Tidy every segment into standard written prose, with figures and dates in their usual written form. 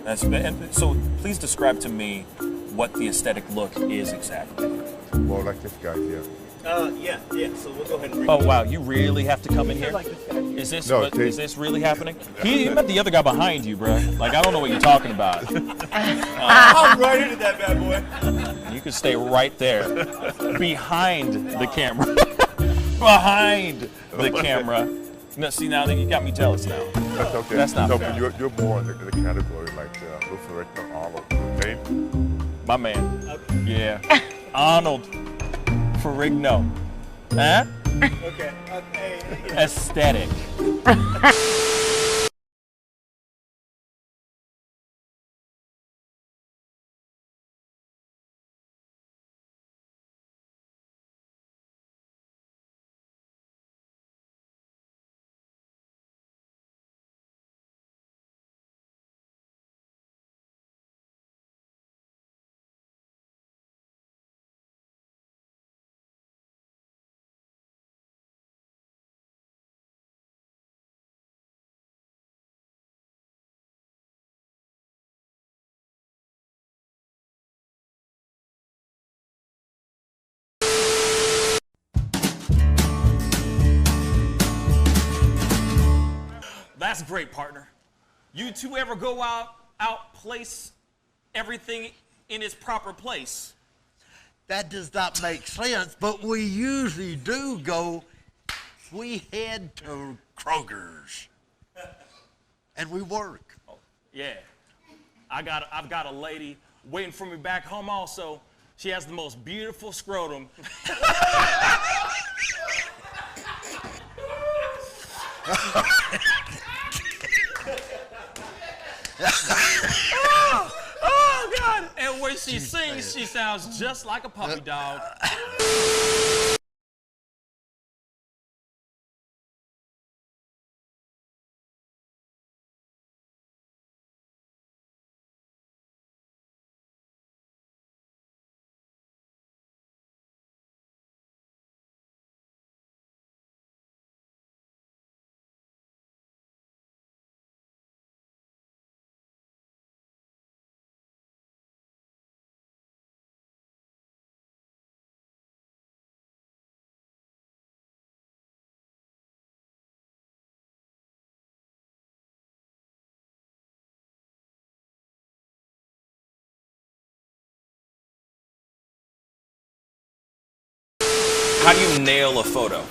And so please describe to me what the aesthetic look is exactly. Well, like this guy here. Yeah. So we'll go ahead and bring Oh wow, you really have to come in here? like this guy. Is this No, is this really happening? He met the other guy behind you, bro. Like I don't know what you're talking about. I'm right into that bad boy. You can stay right there, behind the camera, behind the camera. No, see now you got me jealous now. That's okay. That's not no, fair. but you're more in the category like Luther Richter, Arnold, okay? My man. Yeah. Arnold Ferrigno. Huh? Okay. Hey. Aesthetic. That's great, partner. You two ever go out place everything in its proper place? That does not make sense, but we usually do go. We head to Kroger's, and we work. Oh, yeah. I've got a lady waiting for me back home also. She has the most beautiful scrotum. Oh, God. And when she sings, she sounds just like a puppy dog. How do you nail a photo?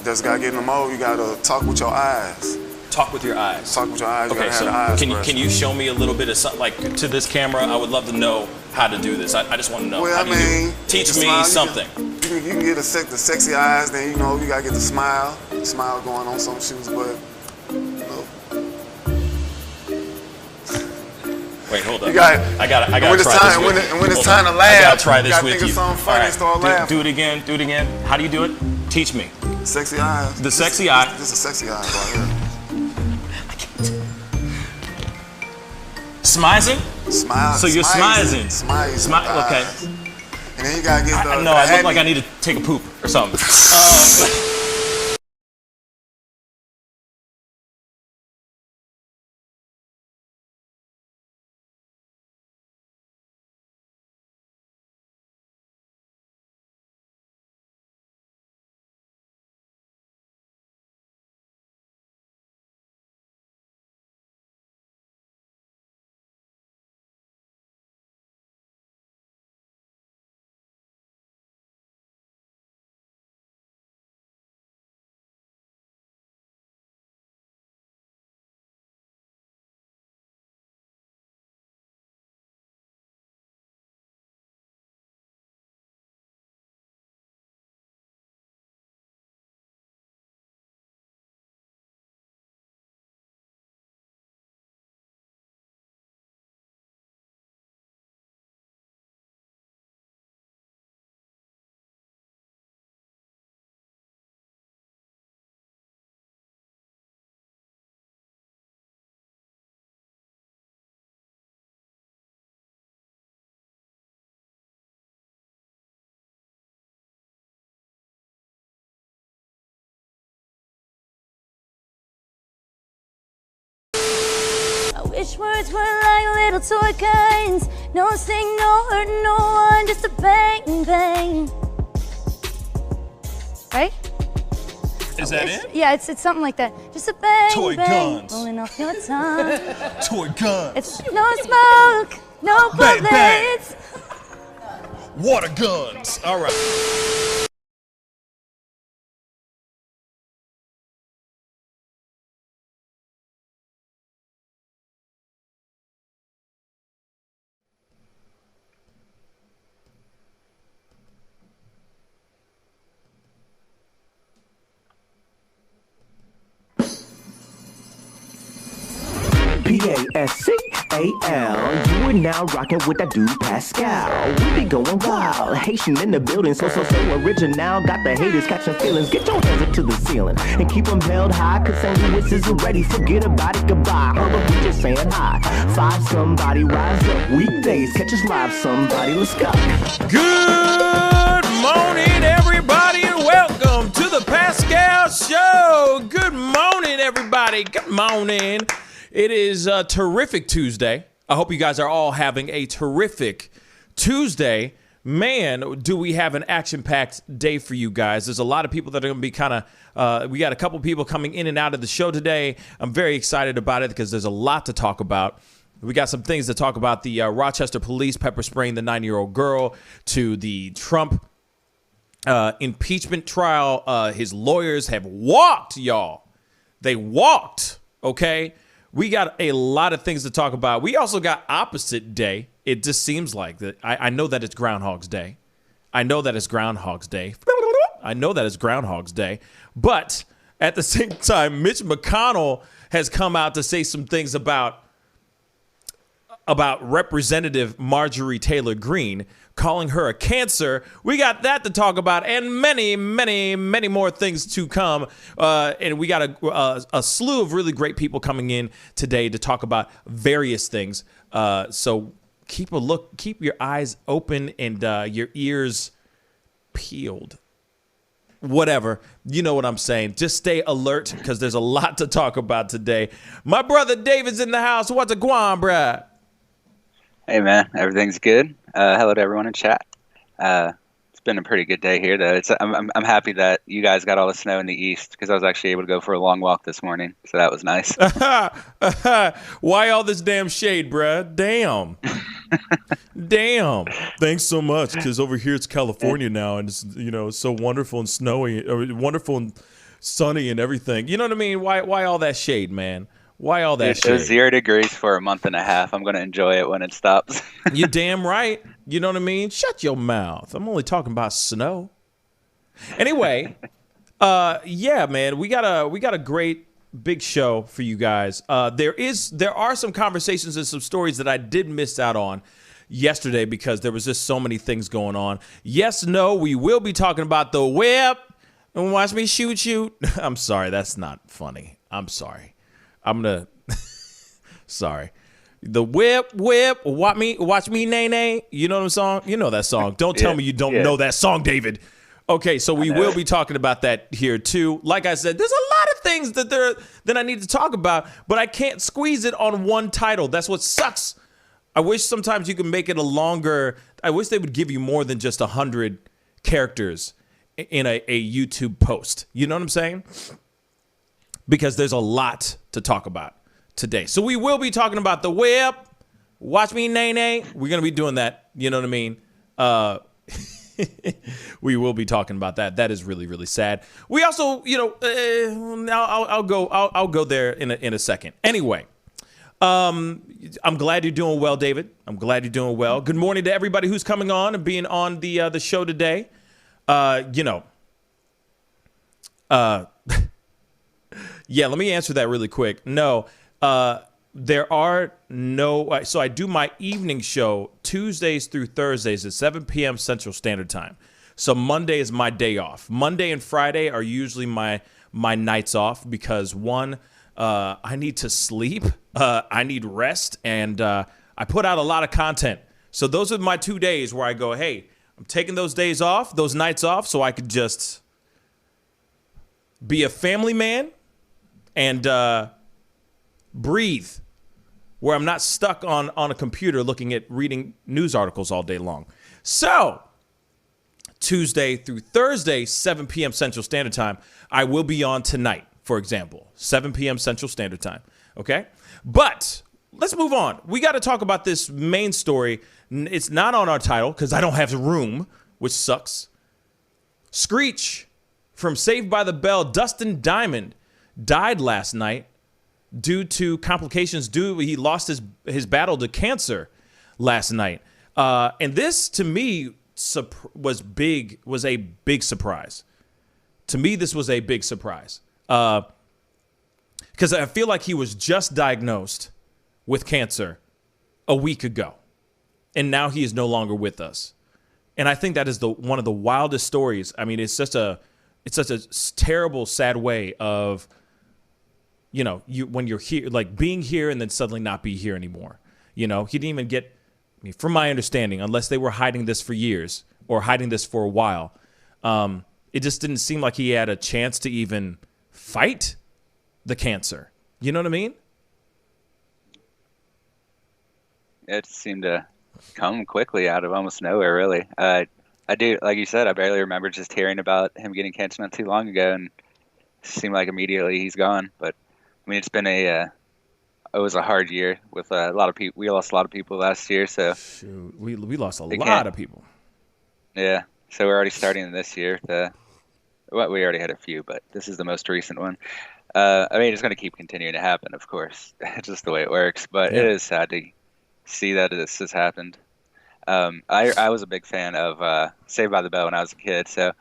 Just gotta get in the mode. You gotta talk with your eyes. Talk with your eyes. Talk with your eyes. You Okay, gotta so have the eyes. can you show me a little bit of something, like to this camera? I would love to know how to do this. I just want to know. Well, How I do you do it? mean, Teach the me smile, something. You can get the sexy eyes. Then you know you gotta get the smile. Smile going on some shoes, but you know. Wait, hold up. You got. I got to when it's try time, this with when it's hold time on. to laugh, I got to try you this gotta with think you. of something funny All and start right, laughing. do it again. Do it again. How do you do it? Teach me. Sexy eyes. The sexy eye. Just a sexy eye right here. Smizing? Smile. So you're smizing. Smile. Okay. And then you gotta get the. No, I look like I need to take a poop or something. Each words were like little toy guns. No sting, no hurt, no one, just a bang, bang. Right? Is that it? Yeah, it's something like that. Just a bang, Toy bang, guns. rolling off your tongue. Toy guns. It's no smoke, no Bang, bang. bullets. Water guns. All right. Pascal, you are now rocking with that dude Pascal. We be going wild, Haitian in the building, so original. Got the haters catching feelings. Get your hands up to the ceiling and keep them held high. Cause St. Louis isn't ready. Forget about it, goodbye. Hold up, we just saying hi. Five somebody rise up. Weekdays, catch us live. Somebody, let's go. Good morning, everybody, and welcome to the Pascal Show. Good morning, everybody. Good morning. It is a terrific Tuesday. I hope you guys are all having a terrific Tuesday. Man, do we have an action-packed day for you guys. There's a lot of people that are going to be kind of, we got a couple people coming in and out of the show today. I'm very excited about it because there's a lot to talk about. We got some things to talk about. The Rochester police pepper spraying the 9-year-old girl, to the Trump impeachment trial. His lawyers have walked, y'all. They walked, okay? We got a lot of things to talk about. We also got opposite day. It just seems like that. I know that it's Groundhog's Day. I know that it's Groundhog's Day. I know that it's Groundhog's Day. But at the same time, Mitch McConnell has come out to say some things about Representative Marjorie Taylor Greene, calling her a cancer. We got that to talk about, and many, many, many more things to come. And we got a slew of really great people coming in today to talk about various things. So keep your eyes open and your ears peeled. Whatever. You know what I'm saying. Just stay alert because there's a lot to talk about today. My brother David's in the house. What's a guan, bruh? Hey man, everything's good. Hello to everyone in chat. It's been a pretty good day here, though. I'm happy that you guys got all the snow in the east because I was actually able to go for a long walk this morning, so that was nice. Why all this damn shade, bruh? Damn. Damn. Thanks so much, because over here it's California now, and it's it's so wonderful and snowy, wonderful and sunny and everything. You know what I mean? Why all that shade, man? Why all that shit? It was 0 degrees for a month and a half. I'm going to enjoy it when it stops. You damn right. You know what I mean? Shut your mouth. I'm only talking about snow. Anyway, yeah, man, we got a great big show for you guys. There are some conversations and some stories that I did miss out on yesterday because there was just so many things going on. Yes, no, we will be talking about the whip and watch me shoot. I'm sorry, that's not funny. I'm sorry. I'm gonna sorry. The whip, watch me, nay, nay. You know what I'm song? You know that song. Don't tell me you don't know that song, David. Okay, so we will be talking about that here too. Like I said, there's a lot of things that I need to talk about, but I can't squeeze it on one title. That's what sucks. I wish sometimes you could make it a longer. I wish they would give you more than just 100 characters in a YouTube post. You know what I'm saying? Because there's a lot to talk about today. So we will be talking about the whip. Watch me, nay, nay. We're going to be doing that. You know what I mean? We will be talking about that. That is really, really sad. We also, I'll go there in a second. Anyway, I'm glad you're doing well, David. I'm glad you're doing well. Good morning to everybody who's coming on and being on the show today. Yeah, let me answer that really quick. No, there are no. So I do my evening show Tuesdays through Thursdays at 7 p.m. Central Standard Time. So Monday is my day off. Monday and Friday are usually my nights off because one, I need to sleep, I need rest, and I put out a lot of content. So those are my 2 days where I go, hey, I'm taking those days off, those nights off, so I could just be a family man and breathe. where I'm not stuck on a computer reading news articles all day long. So Tuesday through Thursday, 7 p.m. Central Standard Time, I will be on tonight, for example, 7 p.m. Central Standard Time. Okay? But let's move on. We got to talk about this main story. It's not on our title because I don't have room, which sucks. Screech from Saved by the Bell, Dustin Diamond, died last night due to complications. He lost his battle to cancer last night. And this, to me, was a big surprise. To me, this was a big surprise. Because I feel like he was just diagnosed with cancer a week ago. And now he is no longer with us. And I think that is one of the wildest stories. I mean, it's such a terrible, sad way of, when you're here, like being here and then suddenly not be here anymore. He didn't even get, from my understanding, unless they were hiding this for years or hiding this for a while, it just didn't seem like he had a chance to even fight the cancer. You know what I mean? It seemed to come quickly out of almost nowhere, really. I do, like you said, I barely remember just hearing about him getting cancer not too long ago, and it seemed like immediately he's gone. But I mean, it's been it was a hard year with a lot of people. We lost a lot of people last year, so shoot, we lost a lot of people. Yeah, so we're already starting this year. We already had a few, but this is the most recent one. I mean, it's going to keep continuing to happen, of course. It's just the way it works. But It is sad to see that this has happened. I was a big fan of Saved by the Bell when I was a kid, so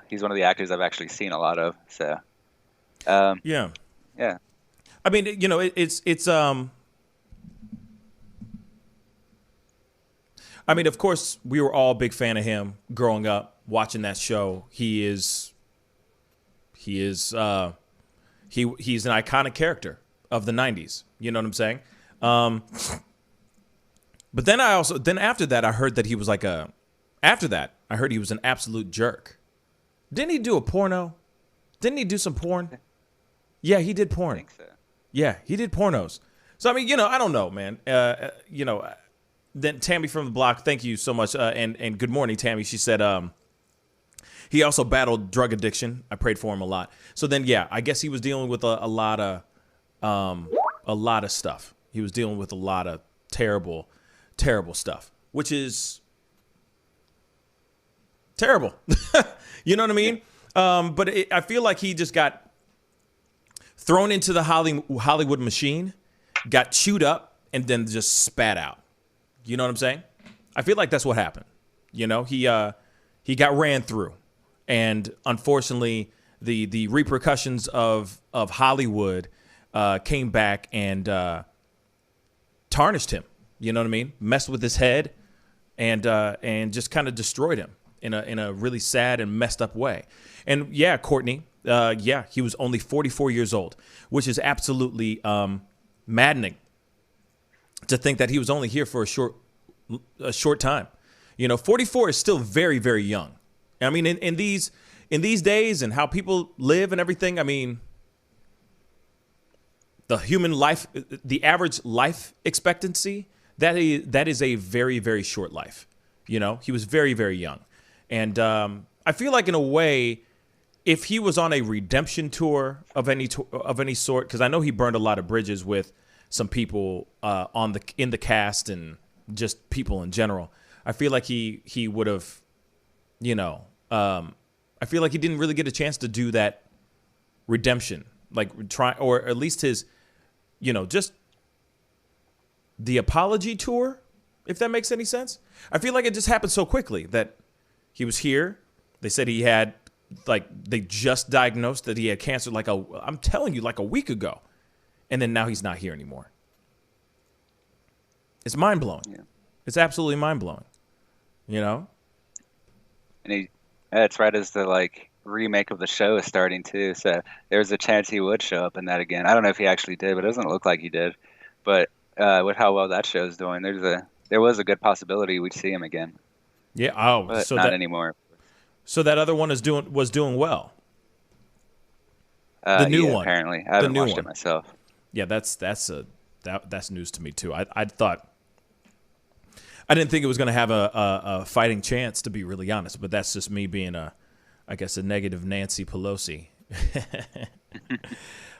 he's one of the actors I've actually seen a lot of. So yeah. I mean, it's I mean, of course, we were all a big fan of him growing up, watching that show. He's an iconic character of the 90s. You know what I'm saying? But then after that, I heard that he was I heard he was an absolute jerk. Didn't he do a porno? Didn't he do some porn? Yeah, he did porn. I think so. Yeah, he did pornos. So, I mean, I don't know, man. Then Tammy from the block, thank you so much. And good morning, Tammy. She said he also battled drug addiction. I prayed for him a lot. So then, yeah, I guess he was dealing with a lot of stuff. He was dealing with a lot of terrible stuff, which is terrible. You know what I mean? But I feel like he just got thrown into the Hollywood machine, got chewed up, and then just spat out. You know what I'm saying? I feel like that's what happened. He got ran through, and unfortunately, the repercussions of Hollywood came back and tarnished him. You know what I mean? Messed with his head, and just kind of destroyed him in a really sad and messed up way. And yeah, Courtney, he was only 44 years old, which is absolutely maddening to think that he was only here for a short time. 44 is still very, very young. I mean, in these days and how people live and everything, I mean, the average life expectancy, that is a very, very short life. He was very, very young. And I feel like in a way, if he was on a redemption tour of any sort, because I know he burned a lot of bridges with some people in the cast and just people in general, I feel like he would have, I feel like he didn't really get a chance to do that redemption, like try, or at least his, just the apology tour, if that makes any sense. I feel like it just happened so quickly that he was here. They said he had, they just diagnosed that he had cancer I'm telling you, like a week ago. And then now he's not here anymore. It's mind-blowing. Yeah. It's absolutely mind-blowing. And it's right as the remake of the show is starting too. So there's a chance he would show up in that again. I don't know if he actually did, but it doesn't look like he did. But with how well that show is doing, there was a good possibility we'd see him again. Yeah. Oh, but so not anymore. So that other one was doing well. The new one, apparently, I haven't watched it myself. Yeah, that's that's news to me too. I thought, I didn't think it was going to have a fighting chance, to be really honest. But that's just me being I guess a negative Nancy Pelosi.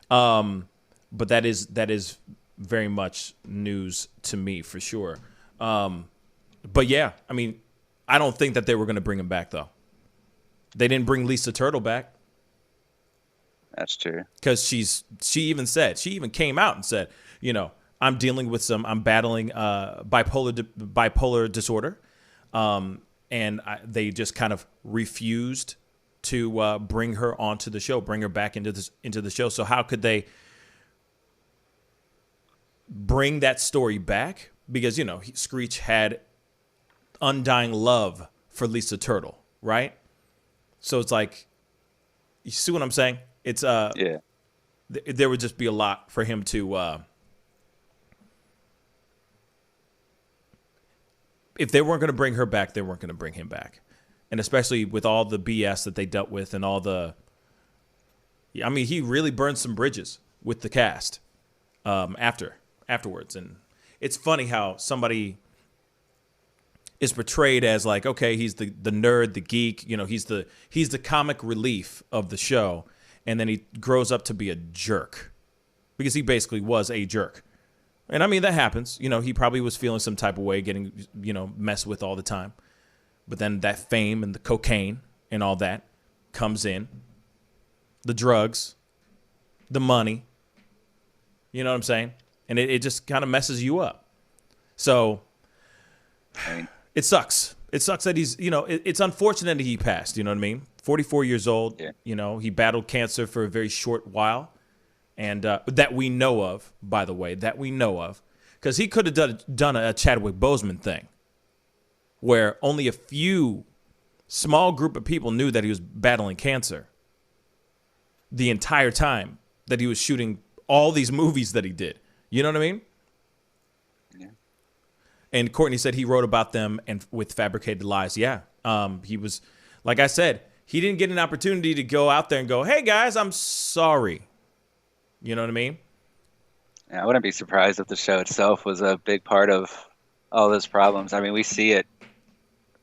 But that is very much news to me for sure. But yeah, I mean, I don't think that they were going to bring him back though. They didn't bring Lisa Turtle back. That's true. Because she even came out and said, you know, I'm battling bipolar disorder, and they just kind of refused to bring her onto the show, bring her back into the show. So how could they bring that story back? Because, you know, Screech had undying love for Lisa Turtle, right? So it's like, you see what I'm saying? It's yeah. There would just be a lot for him to. If they weren't going to bring her back, they weren't going to bring him back, and especially with all the BS that they dealt with and all the. I mean, he really burned some bridges with the cast, afterwards, and it's funny how somebody is portrayed as like, okay, he's the nerd, the geek, you know, he's the comic relief of the show. And then he grows up to be a jerk, because he basically was a jerk. And I mean, that happens. You know, he probably was feeling some type of way, getting, you know, messed with all the time. But then that fame and the cocaine and all that comes in. The drugs, the money. You know what I'm saying? And it just kind of messes you up. So it sucks. It sucks that he's, you know, it's unfortunate that he passed. You know what I mean? 44 years old. Yeah. You know, he battled cancer for a very short while. And that we know of, by the way, because he could have done a Chadwick Boseman thing where only a few small group of people knew that he was battling cancer the entire time that he was shooting all these movies that he did. You know what I mean? Yeah. And Courtney said he wrote about them and with fabricated lies. Yeah. He was, like I said, he didn't get an opportunity to go out there and go, hey, guys, I'm sorry. You know what I mean? Yeah, I wouldn't be surprised if the show itself was a big part of all those problems. I mean, we see it.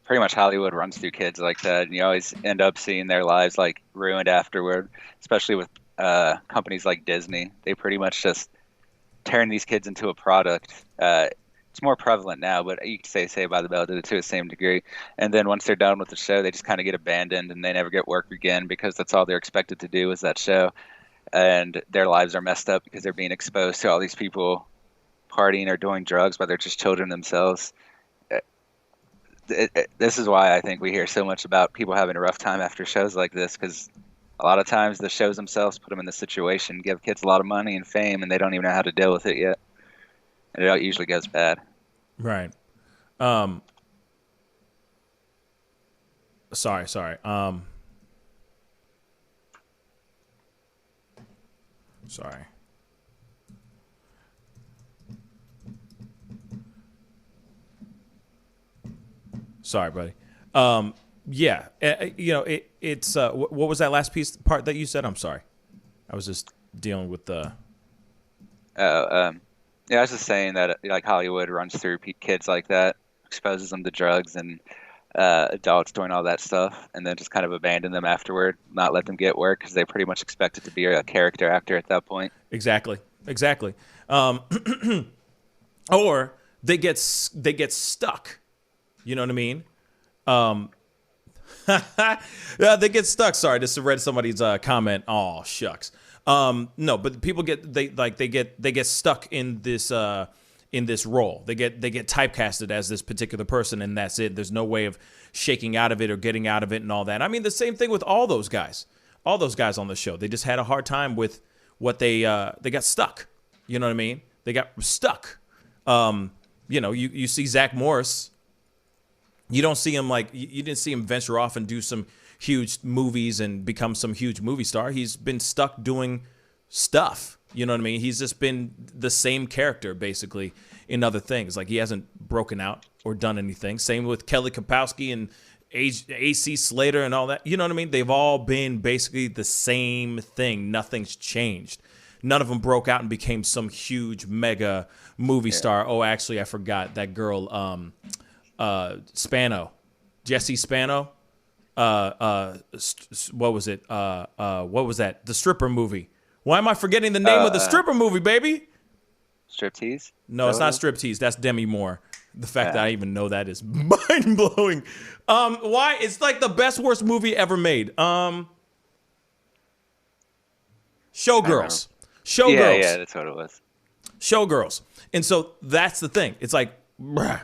Pretty much Hollywood runs through kids like that, and you always end up seeing their lives like ruined afterward, especially with companies like Disney. They pretty much just turn these kids into a product. It's more prevalent now, but you could say by the Bell did it to the same degree. And then once they're done with the show, they just kind of get abandoned and they never get work again, because that's all they're expected to do is that show. And their lives are messed up because they're being exposed to all these people partying or doing drugs while they're just children themselves. This is why I think we hear so much about people having a rough time after shows like this, because a lot of times the shows themselves put them in this situation, give kids a lot of money and fame, and they don't even know how to deal with it yet. And it usually goes bad. Right. Sorry. Sorry. Sorry, buddy. Yeah. You know, it's what was that last part that you said? I'm sorry. I was just dealing with the. Yeah, I was just saying that like Hollywood runs through kids like that, exposes them to drugs and adults doing all that stuff, and then just kind of abandon them afterward, not let them get work because they pretty much expect it to be a character actor at that point. Exactly. Or they get stuck. You know what I mean? Yeah, they get stuck. Sorry, just read somebody's comment. Oh shucks. No, but people get stuck in this role. They get typecasted as this particular person, and that's it. There's no way of shaking out of it or getting out of it and all that. I mean, the same thing with all those guys on the show. They just had a hard time with what they got stuck. You know what I mean? They got stuck. You know, you see Zach Morris. You don't see him you didn't see him venture off and do some huge movies and become some huge movie star. He's been stuck doing stuff. You know what I mean? He's just been the same character basically in other things. Like he hasn't broken out or done anything. Same with Kelly Kapowski and AC Slater and all that. You know what I mean? They've all been basically the same thing. Nothing's changed. none of them broke out and became some huge mega movie star. Oh, actually, I forgot that girl, Spano, Jessie Spano. What was it? What was that? The stripper movie. Why am I forgetting the name of the stripper movie, baby? Striptease? No, it's not Striptease. That's Demi Moore. The fact that I even know that is mind blowing. Why? It's like the best worst movie ever made. Showgirls. Showgirls. Yeah, that's what it was. Showgirls. And so that's the thing. It's like, bruh.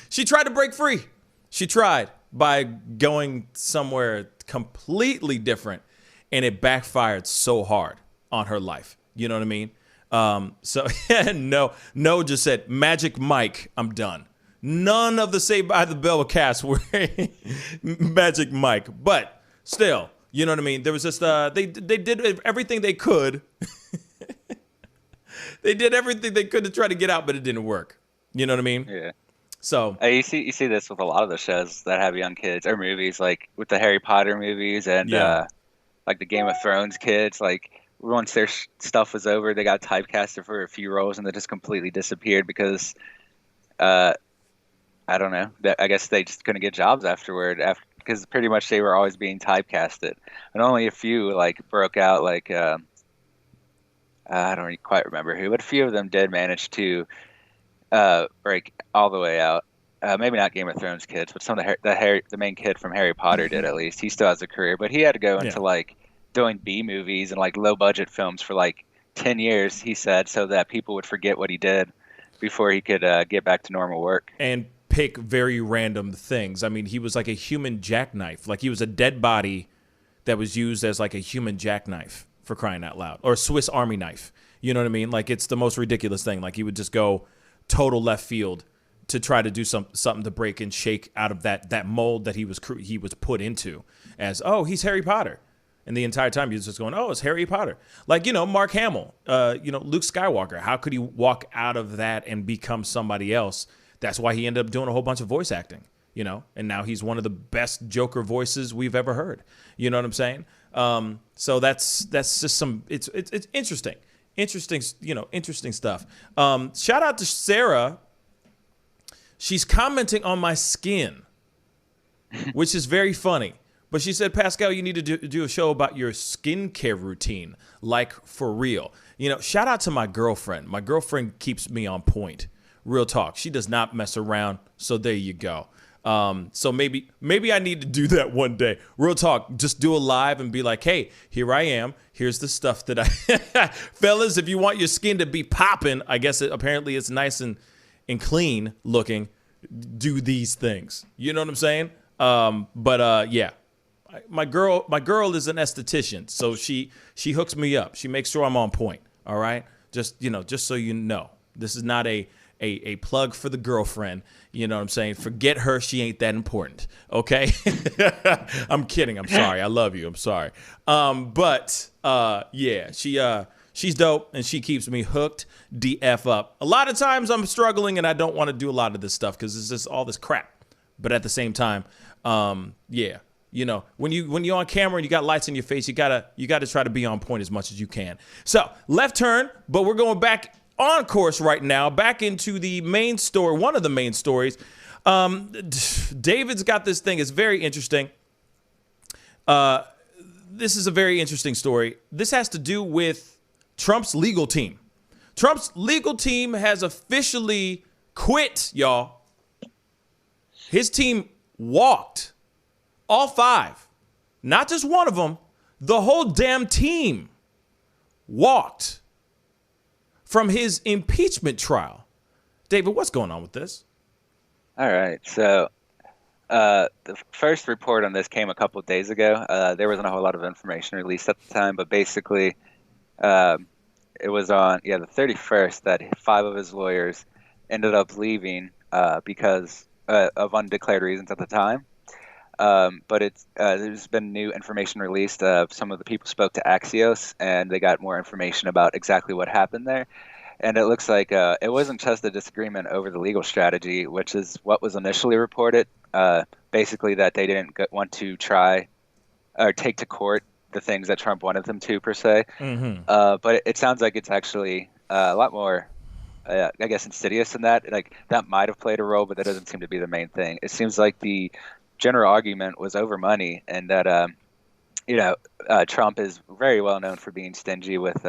She tried to break free. She tried by going somewhere completely different, and it backfired so hard on her life. You know what I mean? So no, just said, Magic Mike, I'm done. None of the Saved by the Bell cast were Magic Mike, but still, you know what I mean? There was just they did everything they could. They did everything they could to try to get out, but it didn't work. You know what I mean? Yeah. So you see this with a lot of the shows that have young kids or movies, like with the Harry Potter movies and like the Game of Thrones kids. Like once their stuff was over, they got typecasted for a few roles and they just completely disappeared because I don't know. I guess they just couldn't get jobs afterward. Because pretty much they were always being typecasted, and only a few like broke out. Like I don't quite remember who, but a few of them did manage to break all the way out. Maybe not Game of Thrones kids, but some of the main kid from Harry Potter did at least. He still has a career, but he had to go into like doing B movies and like low budget films for like 10 years. He said so that people would forget what he did before he could get back to normal work. And pick very random things. I mean, he was like a human jackknife. Like he was a dead body that was used as like a human jackknife, for crying out loud, or a Swiss Army knife. You know what I mean? Like it's the most ridiculous thing. Like he would just go total left field to try to do something to break and shake out of that mold that he was put into as, oh, he's Harry Potter. And the entire time he was just going, oh, it's Harry Potter. Like, Mark Hamill, Luke Skywalker. How could he walk out of that and become somebody else? That's why he ended up doing a whole bunch of voice acting, and now he's one of the best Joker voices we've ever heard. You know what I'm saying? So that's just it's interesting. Interesting stuff. Shout out to Sarah. She's commenting on my skin, which is very funny. But she said, Pascal, you need to do a show about your skincare routine, like for real. Shout out to my girlfriend. My girlfriend keeps me on point. Real talk. She does not mess around. So there you go. So maybe I need to do that one day. Real talk. Just do a live and be like, hey, here I am. Here's the stuff that fellas, if you want your skin to be popping, I guess apparently it's nice and clean looking. Do these things. You know what I'm saying? Yeah. My girl is an esthetician, so she hooks me up. She makes sure I'm on point. All right. Just so you know, this is not a plug for the girlfriend. You know what I'm saying? Forget her. She ain't that important. Okay. I'm kidding. I'm sorry. I love you. I'm sorry. She's dope and she keeps me hooked DF up. A lot of times I'm struggling and I don't want to do a lot of this stuff because it's just all this crap. But at the same time, when you're on camera and you got lights in your face, you gotta try to be on point as much as you can. So left turn, but we're going back on course right now, back into the main story, one of the main stories. David's got this thing. It's very interesting. This is a very interesting story. This has to do with Trump's legal team. Trump's legal team has officially quit, y'all. His team walked. All five. Not just one of them. The whole damn team walked from his impeachment trial. David, what's going on with this? All right. So the first report on this came a couple of days ago. There wasn't a whole lot of information released at the time, but basically it was on the 31st that 5 of his lawyers ended up leaving because of undeclared reasons at the time. But there's been new information released. Some of the people spoke to Axios, and they got more information about exactly what happened there. And it looks like it wasn't just a disagreement over the legal strategy, which is what was initially reported. Basically, that they didn't want to try or take to court the things that Trump wanted them to per se. Mm-hmm. But it sounds like it's actually a lot more, I guess, insidious than that. Like that might have played a role, but that doesn't seem to be the main thing. It seems like the general argument was over money, and that Trump is very well known for being stingy with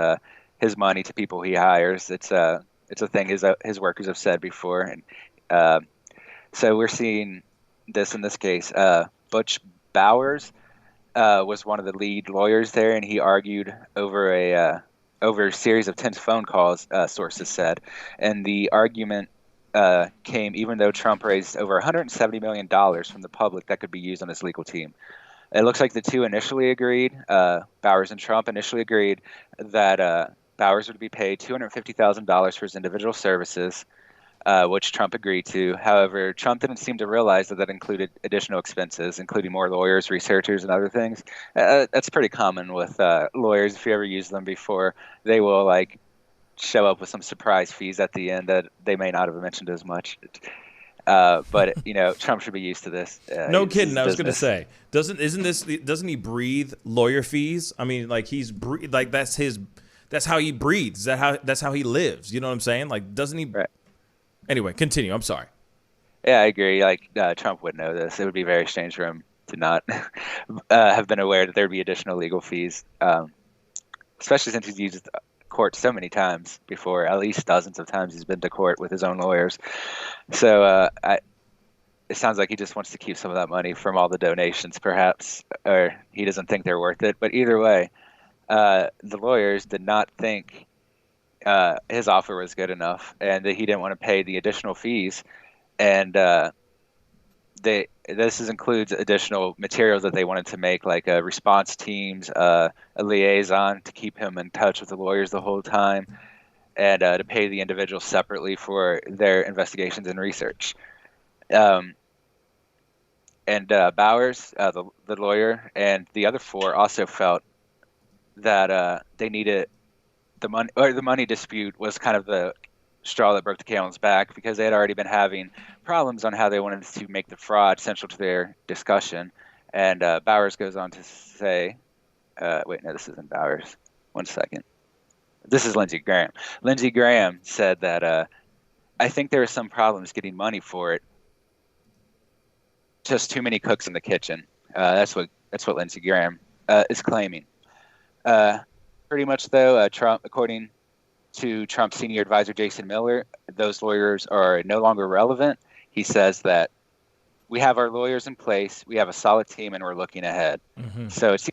his money to people he hires. It's a thing his workers have said before, and so we're seeing this in this case. Butch Bowers was one of the lead lawyers there, and he argued over a series of tense phone calls, sources said. And the argument came even though Trump raised over $170 million from the public that could be used on his legal team. It looks like the two initially agreed, Bowers and Trump initially agreed that Bowers would be paid $250,000 for his individual services, which Trump agreed to. However, Trump didn't seem to realize that included additional expenses, including more lawyers, researchers, and other things. That's pretty common with lawyers. If you ever use them before, they will like show up with some surprise fees at the end that they may not have mentioned as much. But Trump should be used to this. No kidding. I was going to say, doesn't he breathe lawyer fees? I mean, like that's how he breathes. That's how he lives. You know what I'm saying? Like, doesn't he? Right. Anyway, continue. I'm sorry. Yeah, I agree. Like Trump would know this. It would be very strange for him to not have been aware that there'd be additional legal fees, especially since he's used court so many times before. At least dozens of times he's been to court with his own lawyers. So it sounds like he just wants to keep some of that money from all the donations, perhaps, or he doesn't think they're worth it. But either way, the lawyers did not think his offer was good enough, and that he didn't want to pay the additional fees. And this includes additional materials that they wanted to make, like response teams, a liaison to keep him in touch with the lawyers the whole time, and to pay the individuals separately for their investigations and research. And Bowers, the lawyer, and the other four also felt that they needed the money, or the money dispute was kind of the straw that broke the camel's back, because they had already been having problems on how they wanted to make the fraud central to their discussion. And Bowers goes on to say, wait, no, this isn't Bowers. One second. This is Lindsey Graham. Lindsey Graham said that I think there are some problems getting money for it. Just too many cooks in the kitchen. That's what Lindsey Graham is claiming. Pretty much, though, Trump, according to Trump's senior advisor, Jason Miller, those lawyers are no longer relevant. He says that we have our lawyers in place, we have a solid team, and we're looking ahead. Mm-hmm. So it's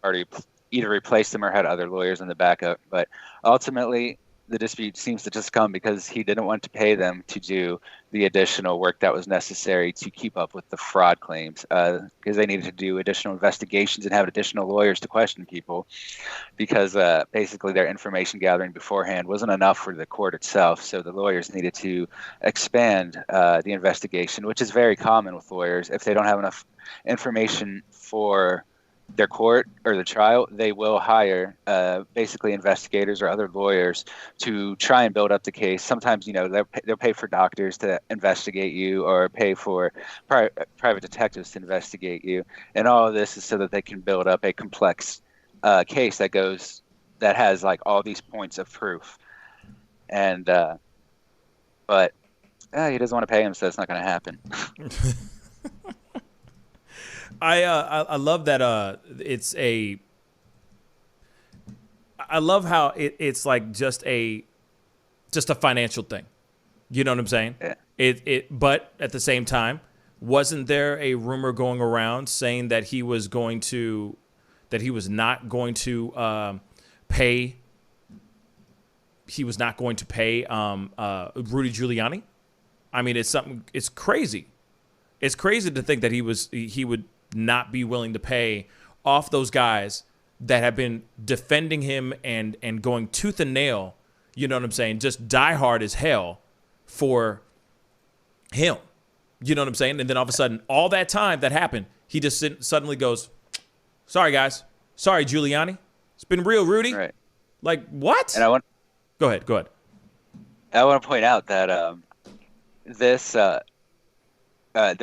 already either replaced them or had other lawyers in the backup. But ultimately, the dispute seems to just come because he didn't want to pay them to do the additional work that was necessary to keep up with the fraud claims, because they needed to do additional investigations and have additional lawyers to question people, because basically their information gathering beforehand wasn't enough for the court itself. So the lawyers needed to expand the investigation, which is very common with lawyers. If they don't have enough information for their court or the trial, they will hire basically investigators or other lawyers to try and build up the case. Sometimes, they'll pay for doctors to investigate you, or pay for private detectives to investigate you. And all of this is so that they can build up a complex case that has like all these points of proof. And but he doesn't want to pay him, so it's not going to happen. I love that I love how it's like just a financial thing. You know what I'm saying? Yeah. But at the same time, wasn't there a rumor going around saying that he was not going to pay Rudy Giuliani? I mean, it's crazy. It's crazy to think that he would not be willing to pay off those guys that have been defending him and going tooth and nail, you know what I'm saying, just die hard as hell for him. You know what I'm saying? And then all of a sudden, all that time that happened, he just suddenly goes, sorry, guys. Sorry, Giuliani. It's been real, Rudy. Right. Like, what? And Go ahead. I want to point out that this... the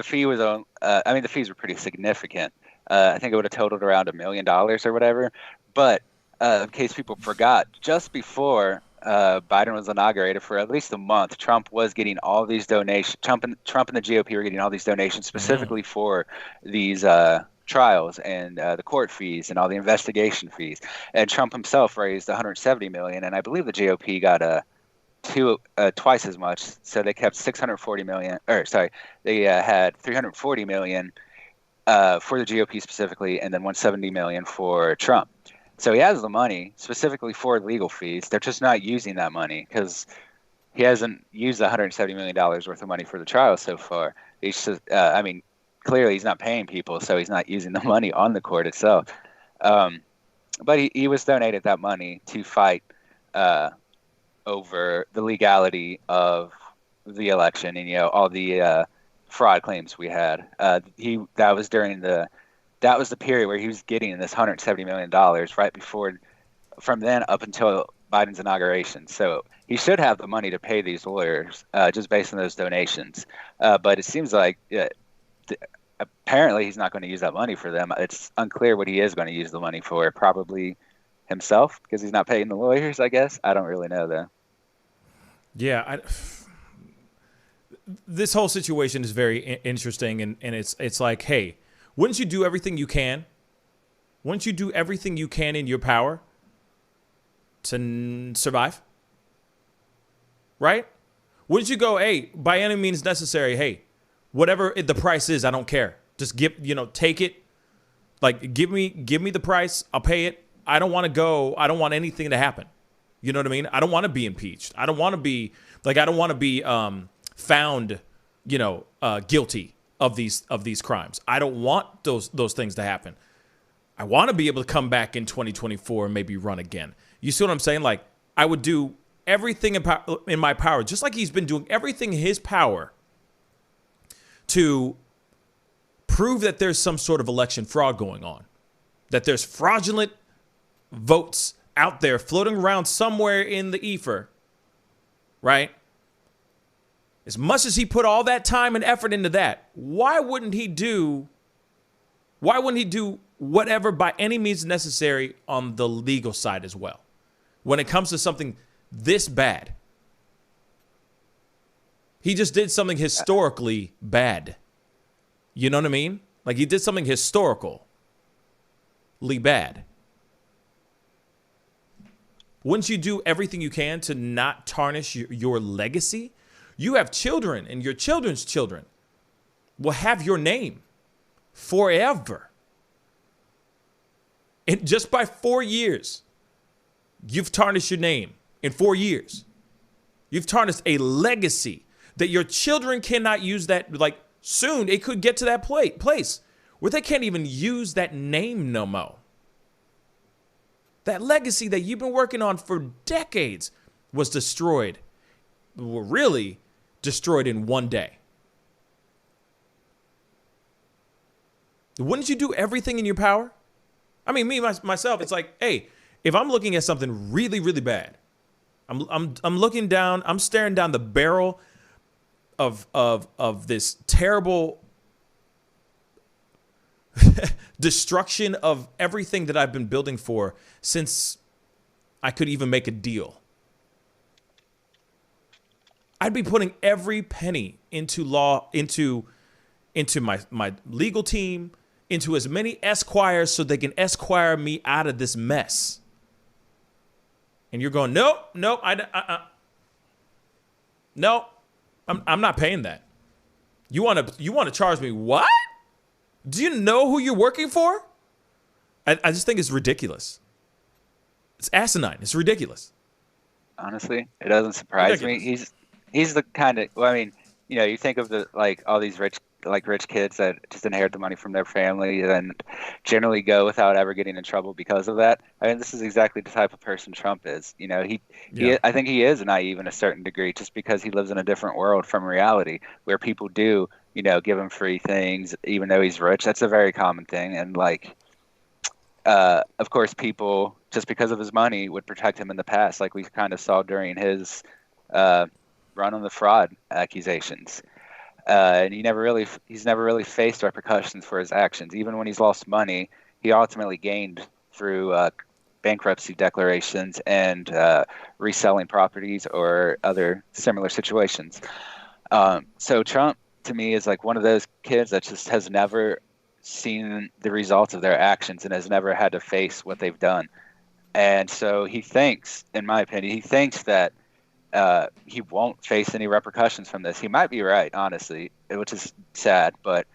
fee was the fees were pretty significant. I think it would have totaled around $1 million or whatever. But in case people forgot, just before Biden was inaugurated, for at least a month, Trump was getting all these donations. Trump and the GOP were getting all these donations specifically for these trials and the court fees and all the investigation fees. And Trump himself raised $170 million, and I believe the GOP got twice as much. So they kept $640 million, or sorry, they had $340 million for the GOP specifically, and then $170 million for Trump. So he has the money specifically for legal fees. They're just not using that money because he hasn't used the $170 million worth of money for the trial so far. He's just, clearly he's not paying people, so he's not using the money on the court itself. But he was donated that money to fight over the legality of the election and, all the fraud claims we had. That was the period where he was getting this $170 million right before, from then up until Biden's inauguration. So he should have the money to pay these lawyers just based on those donations. But it seems like apparently he's not going to use that money for them. It's unclear what he is going to use the money for. Probably himself, because he's not paying the lawyers, I guess. I don't really know, though. Yeah, this whole situation is very interesting, and it's like, hey, wouldn't you do everything you can? Wouldn't you do everything you can in your power to survive? Right? Wouldn't you go, hey, by any means necessary, hey, whatever the price is, I don't care. Just take it. Like, give me the price. I'll pay it. I don't want to go. I don't want anything to happen. You know what I mean? I don't want to be impeached. I don't want to be found, guilty of these crimes. I don't want those things to happen. I want to be able to come back in 2024 and maybe run again. You see what I'm saying? Like, I would do everything in my power, just like he's been doing everything in his power to prove that there's some sort of election fraud going on, that there's fraudulent votes out there floating around somewhere in the ether, right? As much as he put all that time and effort into that, why wouldn't he do whatever by any means necessary on the legal side as well? When it comes to something this bad, he just did something historically bad. You know what I mean? Like, he did something historically bad. Wouldn't you do everything you can to not tarnish your legacy? You have children, and your children's children will have your name forever. And just by 4 years, you've tarnished your name. In 4 years, you've tarnished a legacy that your children cannot use. That, like, soon it could get to that place where they can't even use that name no more. That legacy that you've been working on for decades was destroyed. Really destroyed in one day. Wouldn't you do everything in your power? I mean, myself, it's like, hey, if I'm looking at something really, really bad, I'm looking down, I'm staring down the barrel of this terrible destruction of everything that I've been building for since I could even make a deal. I'd be putting every penny into my legal team, into as many esquires so they can esquire me out of this mess. And you're going, nope, nope, nope, I'm not paying that. You want to charge me what? Do you know who you're working for? I just think it's ridiculous. It's asinine. It's ridiculous. Honestly, it doesn't surprise me. He's the kind of, well, I mean, you think of all these rich kids that just inherit the money from their family and generally go without ever getting in trouble because of that. I mean, this is exactly the type of person Trump is. I think he is naive in a certain degree just because he lives in a different world from reality where people do, give him free things even though he's rich. That's a very common thing. And of course, people, just because of his money, would protect him in the past, like we kind of saw during his run on the fraud accusations. and he's never really faced repercussions for his actions. Even when he's lost money, he ultimately gained through bankruptcy declarations and reselling properties or other similar situations. So Trump, to me, is like one of those kids that just has never seen the results of their actions and has never had to face what they've done. And so he thinks, in my opinion, that he won't face any repercussions from this. He might be right, honestly, which is sad. But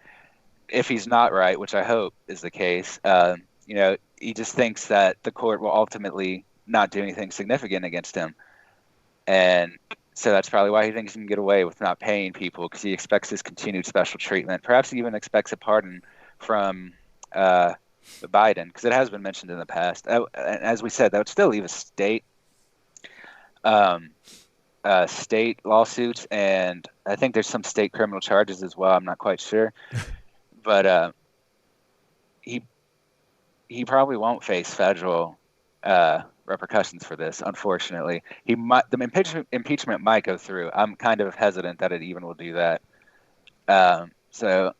if he's not right, which I hope is the case, he just thinks that the court will ultimately not do anything significant against him. And so that's probably why he thinks he can get away with not paying people, because he expects this continued special treatment. Perhaps he even expects a pardon from Biden, because it has been mentioned in the past. As we said, that would still leave a state lawsuits, and I think there's some state criminal charges as well. I'm not quite sure, but he probably won't face federal repercussions for this. Unfortunately, the impeachment might go through. I'm kind of hesitant that it even will do that. So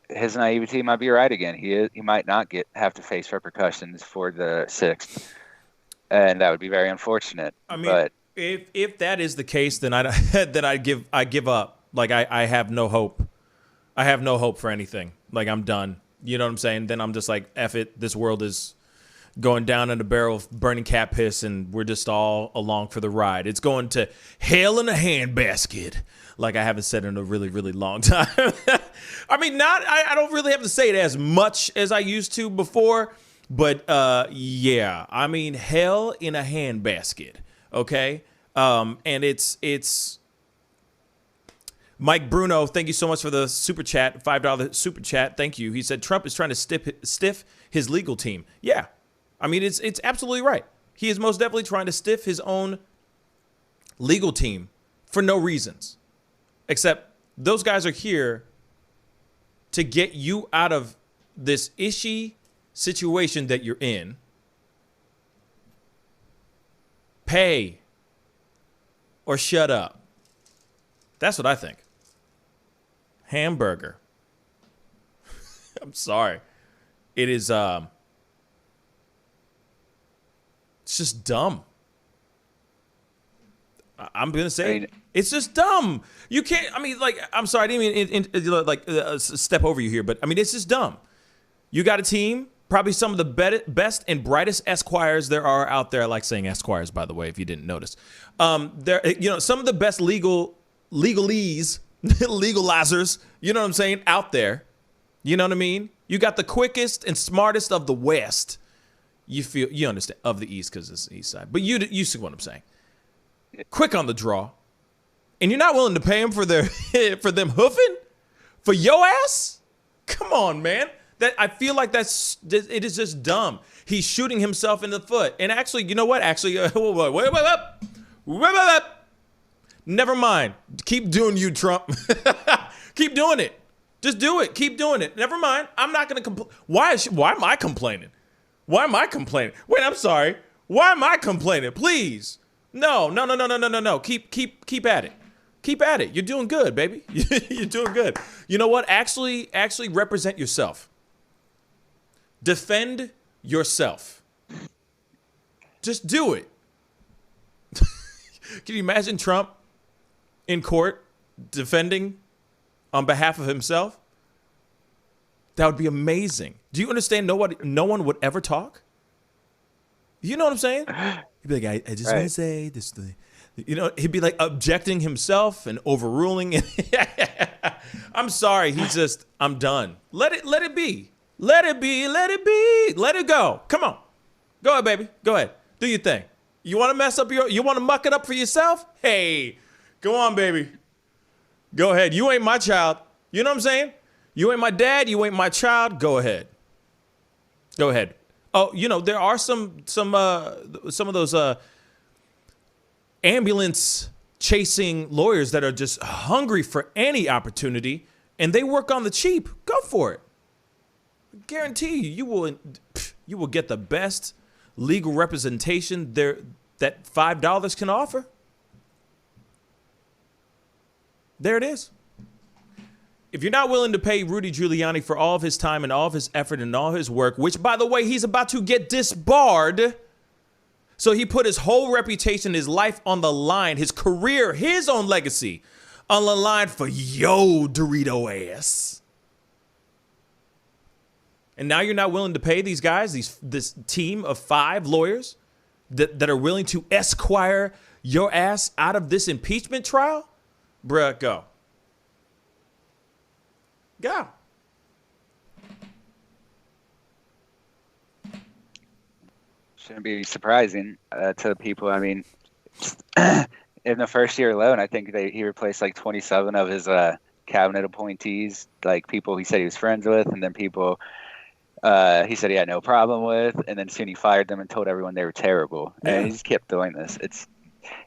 his naivety might be right again. He might not have to face repercussions for the 6th, and that would be very unfortunate. I mean, but if that is the case, then I give up. Like I have no hope. I have no hope for anything. Like I'm done. You know what I'm saying? Then I'm just like, F it. This world is going down in a barrel of burning cat piss, and we're just all along for the ride. It's going to hell in a handbasket, like I haven't said in a really, really long time. I mean, I don't really have to say it as much as I used to before, but yeah, I mean, hell in a handbasket, okay? And it's Mike Bruno, thank you so much for the super chat, $5 super chat. Thank you. He said Trump is trying to stiff his legal team. Yeah. I mean, it's absolutely right. He is most definitely trying to stiff his own legal team for no reasons, except those guys are here to get you out of this ishy situation that you're in. Pay or shut up. That's what I think. Hamburger. I'm sorry. It is it's just dumb. I'm gonna say it's just dumb. You can't. I mean, like, I'm sorry. I didn't mean step over you here, but I mean, it's just dumb. You got a team, probably some of the best and brightest esquires there are out there. I like saying esquires, by the way, if you didn't notice. There, some of the best legalese, legalizers. You know what I'm saying? Out there. You know what I mean? You got the quickest and smartest of the West. You understand, of the East, because it's the East side. But you see what I'm saying. Quick on the draw. And you're not willing to pay them for them hoofing? For your ass? Come on, man. I feel like it is just dumb. He's shooting himself in the foot. And actually, you know what? Actually, wait. Never mind. Keep doing you, Trump. Keep doing it. Just do it. Keep doing it. Never mind. I'm not going to complain. Why am I complaining? Why am I complaining? Wait, I'm sorry. Why am I complaining? Please. No. Keep at it. Keep at it. You're doing good, baby. You're doing good. You know what? Actually represent yourself. Defend yourself. Just do it. Can you imagine Trump in court defending on behalf of himself? That would be amazing. Do you understand? No one would ever talk. You know what I'm saying? He'd be like, I just want to say this. He'd be like objecting himself and overruling. I'm sorry. I'm done. Let it be. Let it be. Let it go. Come on. Go ahead, baby. Go ahead. Do your thing. You want to you want to muck it up for yourself? Hey, go on, baby. Go ahead. You ain't my child. You know what I'm saying? You ain't my dad. You ain't my child. Go ahead. Go ahead. Oh, there are some of those ambulance chasing lawyers that are just hungry for any opportunity, and they work on the cheap. Go for it. I guarantee you will get the best legal representation there that $5 can offer. There it is. if you're not willing to pay Rudy Giuliani for all of his time and all of his effort and all his work, which, by the way, he's about to get disbarred. So he put his whole reputation, his life on the line, his career, his own legacy on the line for yo Dorito ass. And now you're not willing to pay these guys, this team of 5 lawyers that are willing to esquire your ass out of this impeachment trial? Bruh, go. Go. Shouldn't be surprising to people. I mean, in the first year alone, I think he replaced like 27 of his cabinet appointees, like people he said he was friends with, and then people he said he had no problem with, and then soon he fired them and told everyone they were terrible. Yeah. And he just kept doing this.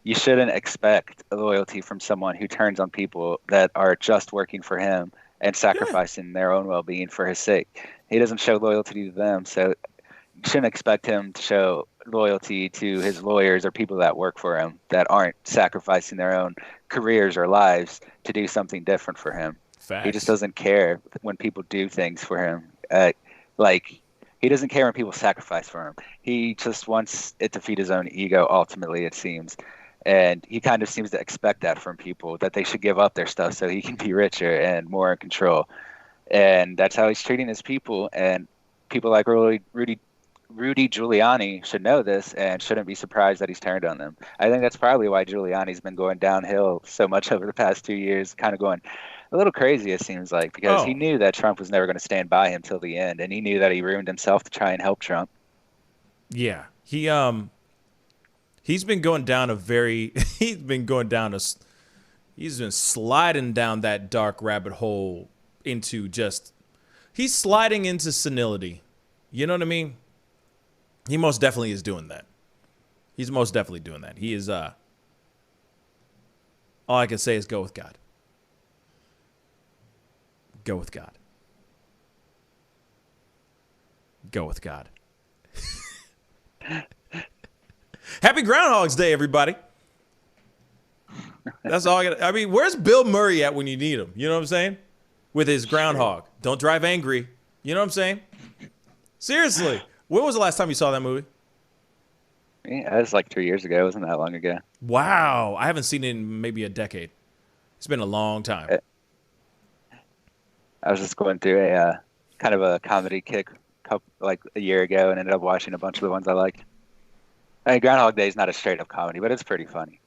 You shouldn't expect loyalty from someone who turns on people that are just working for him and sacrificing their own well-being for his sake. He doesn't show loyalty to them, so you shouldn't expect him to show loyalty to his lawyers or people that work for him that aren't sacrificing their own careers or lives to do something different for him. Facts. He just doesn't care when people do things for him. He doesn't care when people sacrifice for him. He just wants it to feed his own ego, ultimately, it seems. And he kind of seems to expect that from people, that they should give up their stuff so he can be richer and more in control. And that's how he's treating his people. And people like Rudy Giuliani should know this and shouldn't be surprised that he's turned on them. I think that's probably why Giuliani's been going downhill so much over the past 2 years, kind of going a little crazy, it seems like, because he knew that Trump was never going to stand by him till the end, and he knew that he ruined himself to try and help Trump. Yeah, he's been going down he's been sliding down that dark rabbit hole into he's sliding into senility. You know what I mean? He most definitely is doing that. He's most definitely doing that. He is, all I can say is go with God. Go with God. Go with God. Happy Groundhog's Day, everybody. That's all I mean, where's Bill Murray at when you need him? You know what I'm saying? With his groundhog. Don't drive angry. You know what I'm saying? Seriously. When was the last time you saw that movie? Yeah, it was like 3 years ago. It wasn't that long ago. Wow. I haven't seen it in maybe a decade. It's been a long time. I was just going through a kind of a comedy kick like a year ago and ended up watching a bunch of the ones I liked. I mean, Groundhog Day is not a straight up comedy, but it's pretty funny.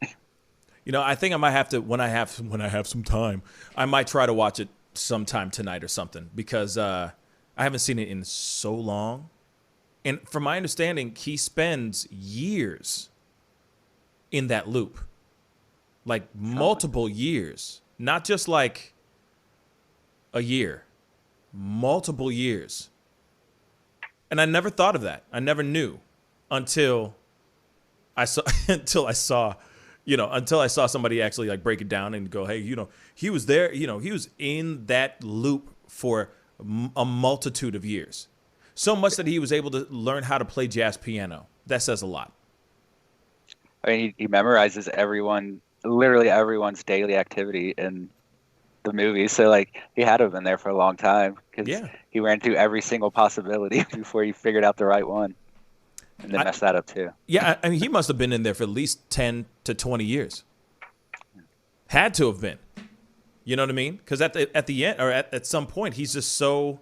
You know, I think I might have to when I have some time, I might try to watch it sometime tonight or something because I haven't seen it in so long. And from my understanding, he spends years in that loop, like multiple years, not just like a year, multiple years. And I never thought of that. I never knew until I saw somebody actually like break it down and go, hey, you know, he was there, you know, he was in that loop for a multitude of years. So much that he was able to learn how to play jazz piano. That says a lot. I mean, he memorizes literally everyone's daily activity in the movie. So, like, he had to have been there for a long time because he ran through every single possibility before he figured out the right one. And then messed that up, too. Yeah, I mean, he must have been in there for at least 10 to 20 years. Had to have been. You know what I mean? Because at the end, or at some point, he's just so...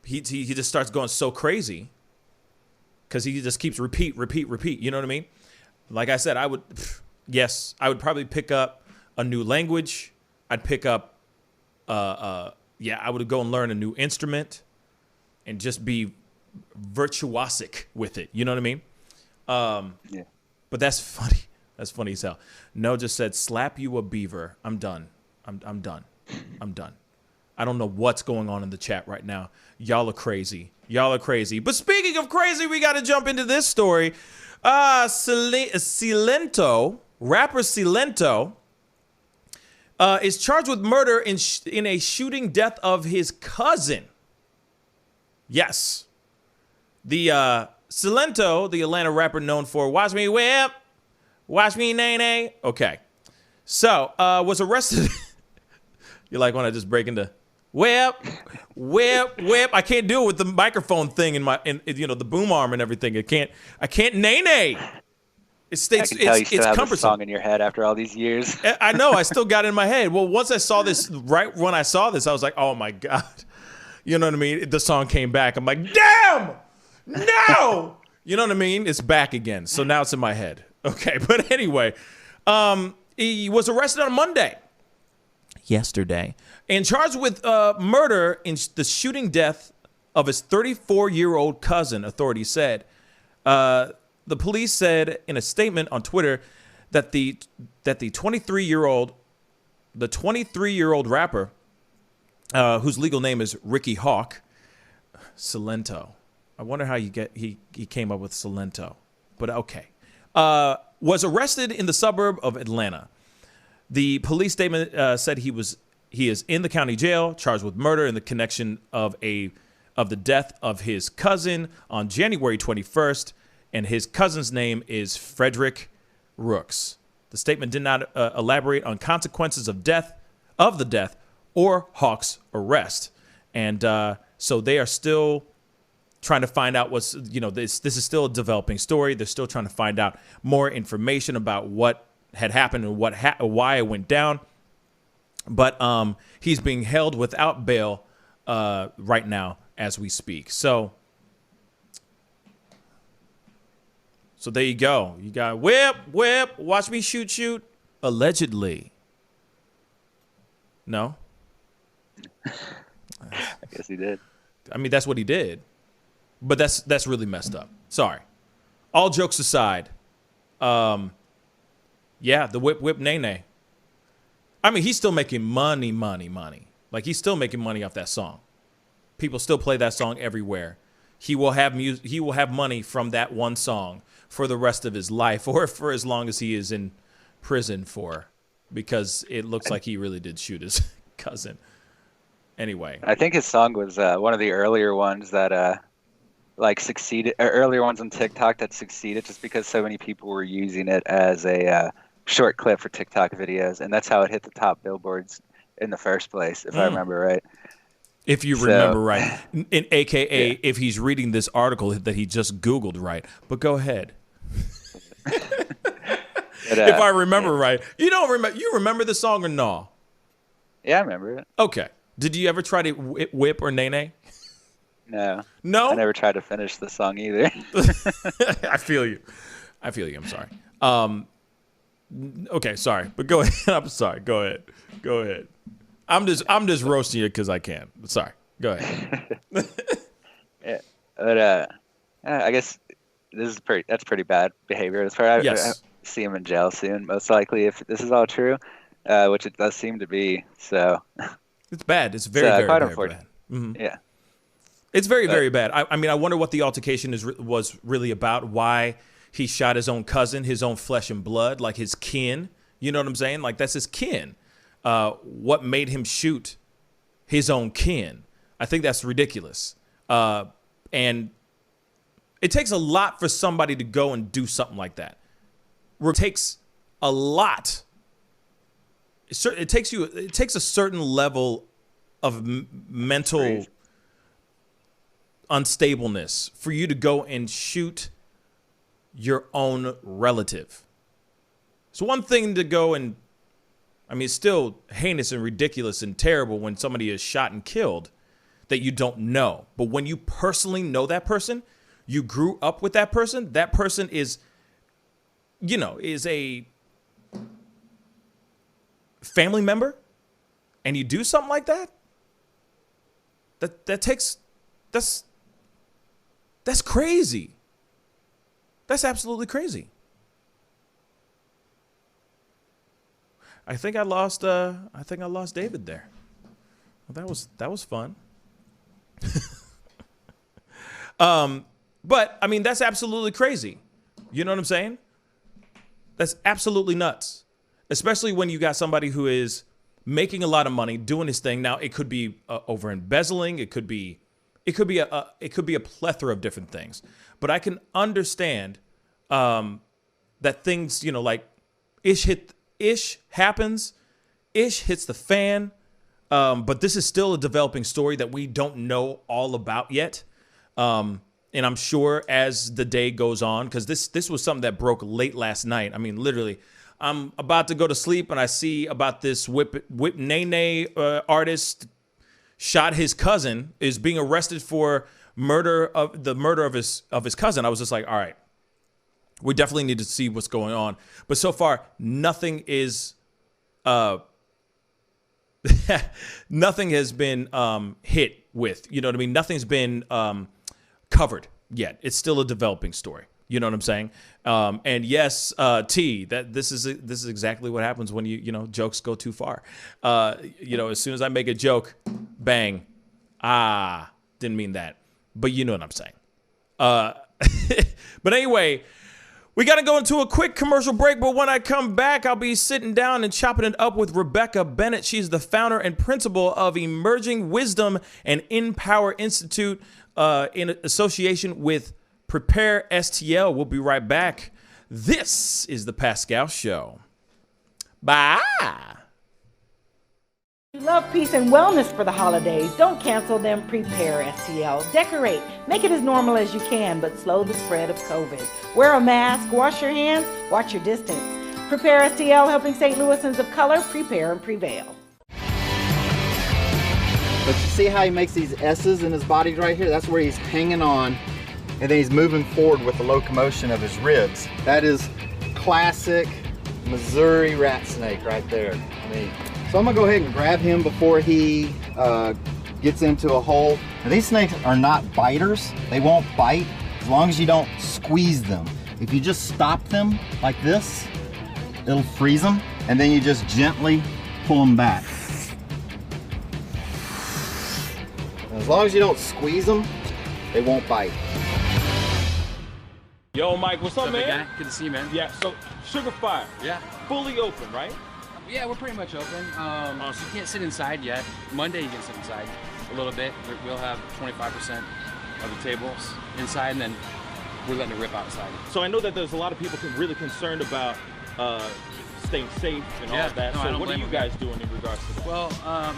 He just starts going so crazy because he just keeps repeat. You know what I mean? Like I said, I would probably pick up a new language. I'd pick up, I would go and learn a new instrument and just be virtuosic with it. You know what I mean? Yeah. But that's funny. That's funny as hell. No just said, slap you a beaver. I'm done. I'm done. I don't know what's going on in the chat right now. Y'all are crazy. But speaking of crazy, we got to jump into this story. Silento, rapper Silento, is charged with murder in a shooting death of his cousin. Yes. The Silento, the Atlanta rapper known for Watch Me Whip, Watch Me Nay Nay. Okay. So, was arrested... You like when I just break into whip, whip, whip. I can't do it with the microphone thing in the boom arm and everything. I can't nay. It's I can tell you still have a cumbersome. song in your head after all these years. I know. I still got it in my head. Well, once I saw this, right when I saw this, I was like, oh my God. You know what I mean? The song came back. I'm like, damn, no. You know what I mean? It's back again. So now it's in my head. Okay. But anyway, he was arrested on Monday, yesterday, and charged with murder in the shooting death of his 34-year-old cousin, authorities said. The police said in a statement on Twitter that the 23-year-old rapper, whose legal name is Ricky Hawk, Silento. I wonder how he came up with Silento, but okay. Was arrested in the suburb of Atlanta. The police statement said he is in the county jail, charged with murder in the connection of the death of his cousin on January 21st. And his cousin's name is Frederick Rooks. The statement did not elaborate on consequences of the death, or Hawk's arrest. And so they are still trying to find out this is still a developing story. They're still trying to find out more information about what had happened and why it went down. But he's being held without bail right now as we speak. So there you go. You got whip, watch me shoot, allegedly. No? I guess he did. I mean, that's what he did. But that's really messed up. Sorry. All jokes aside, the whip nay. I mean, he's still making money. Like, he's still making money off that song. People still play that song everywhere. He will have money from that one song for the rest of his life, or for as long as he is in prison for, because it looks like he really did shoot his cousin. Anyway, I think his song was one of the earlier ones that succeeded, or earlier ones on TikTok that succeeded, just because so many people were using it as a short clip for TikTok videos, and that's how it hit the top billboards in the first place, if I remember right. If you remember right, AKA if he's reading this article that he just Googled right. But go ahead. If I remember right. You don't remember? You remember the song or no? Yeah, I remember it. Okay. Did you ever try to whip or nay? No. No? I never tried to finish the song either. I feel you. I'm sorry. Okay, sorry. But go ahead. I'm sorry. Go ahead. I'm just roasting you because I can. Sorry. Go ahead. Yeah, but I guess that's pretty bad behavior. I see him in jail soon, most likely, if this is all true, which it does seem to be. So it's bad. It's very, very, quite very unfortunate. bad. Mm-hmm. Yeah, it's very, very bad. I mean, I wonder what the altercation was really about. Why he shot his own cousin, his own flesh and blood, like his kin. You know what I'm saying? Like, that's his kin. What made him shoot his own kin? I think that's ridiculous. And it takes a lot for somebody to go and do something like that. It takes a lot. It takes a certain level of mental unstableness for you to go and shoot your own relative. It's one thing to go and, I mean, it's still heinous and ridiculous and terrible when somebody is shot and killed that you don't know. But when you personally know that person, you grew up with that person is, is a family member, and you do something like that, that's crazy. That's absolutely crazy. I think I lost David there. Well, that was fun. But I mean, that's absolutely crazy. You know what I'm saying? That's absolutely nuts. Especially when you got somebody who is making a lot of money, doing his thing. Now, it could be over embezzling. It could be a plethora of different things. But I can understand that things, like ish happens, ish hits the fan. But this is still a developing story that we don't know all about yet. And I'm sure as the day goes on, because this was something that broke late last night. I mean, literally, I'm about to go to sleep and I see about this Whip Nene artist shot his cousin, is being arrested for murder of his cousin. I was just like, all right, we definitely need to see what's going on. But so far, nothing is nothing has been hit with. You know what I mean? Nothing's been covered yet. It's still a developing story. You know what I'm saying? And yes, T, that this is exactly what happens when you know jokes go too far. As soon as I make a joke, bang, didn't mean that, but you know what I'm saying. But anyway, we got to go into a quick commercial break. But when I come back, I'll be sitting down and chopping it up with Rebecca Bennett. She's the founder and principal of Emerging Wisdom and Empower Institute in association with Prepare STL. We'll be right back. This is the Pascal Show. Bye. You love peace and wellness for the holidays. Don't cancel them. Prepare STL. Decorate. Make it as normal as you can, but slow the spread of COVID. Wear a mask. Wash your hands. Watch your distance. Prepare STL, helping St. Louisans of color prepare and prevail. But you see how he makes these S's in his body right here? That's where he's hanging on, and then he's moving forward with the locomotion of his ribs. That is classic Missouri rat snake right there. So I'm gonna go ahead and grab him before he gets into a hole. Now, these snakes are not biters. They won't bite as long as you don't squeeze them. If you just stop them like this, it'll freeze them, and then you just gently pull them back. As long as you don't squeeze them, they won't bite. Yo, Mike, what's up, man? Guy? Good to see you, man. Yeah, so Sugar Fire. Yeah. Fully open, right? Yeah, we're pretty much open. You can't sit inside yet. Monday you can sit inside a little bit. We'll have 25% of the tables inside, and then we're letting it rip outside. So I know that there's a lot of people really concerned about staying safe and all of that. No, so what are you guys doing in regards to that? Well,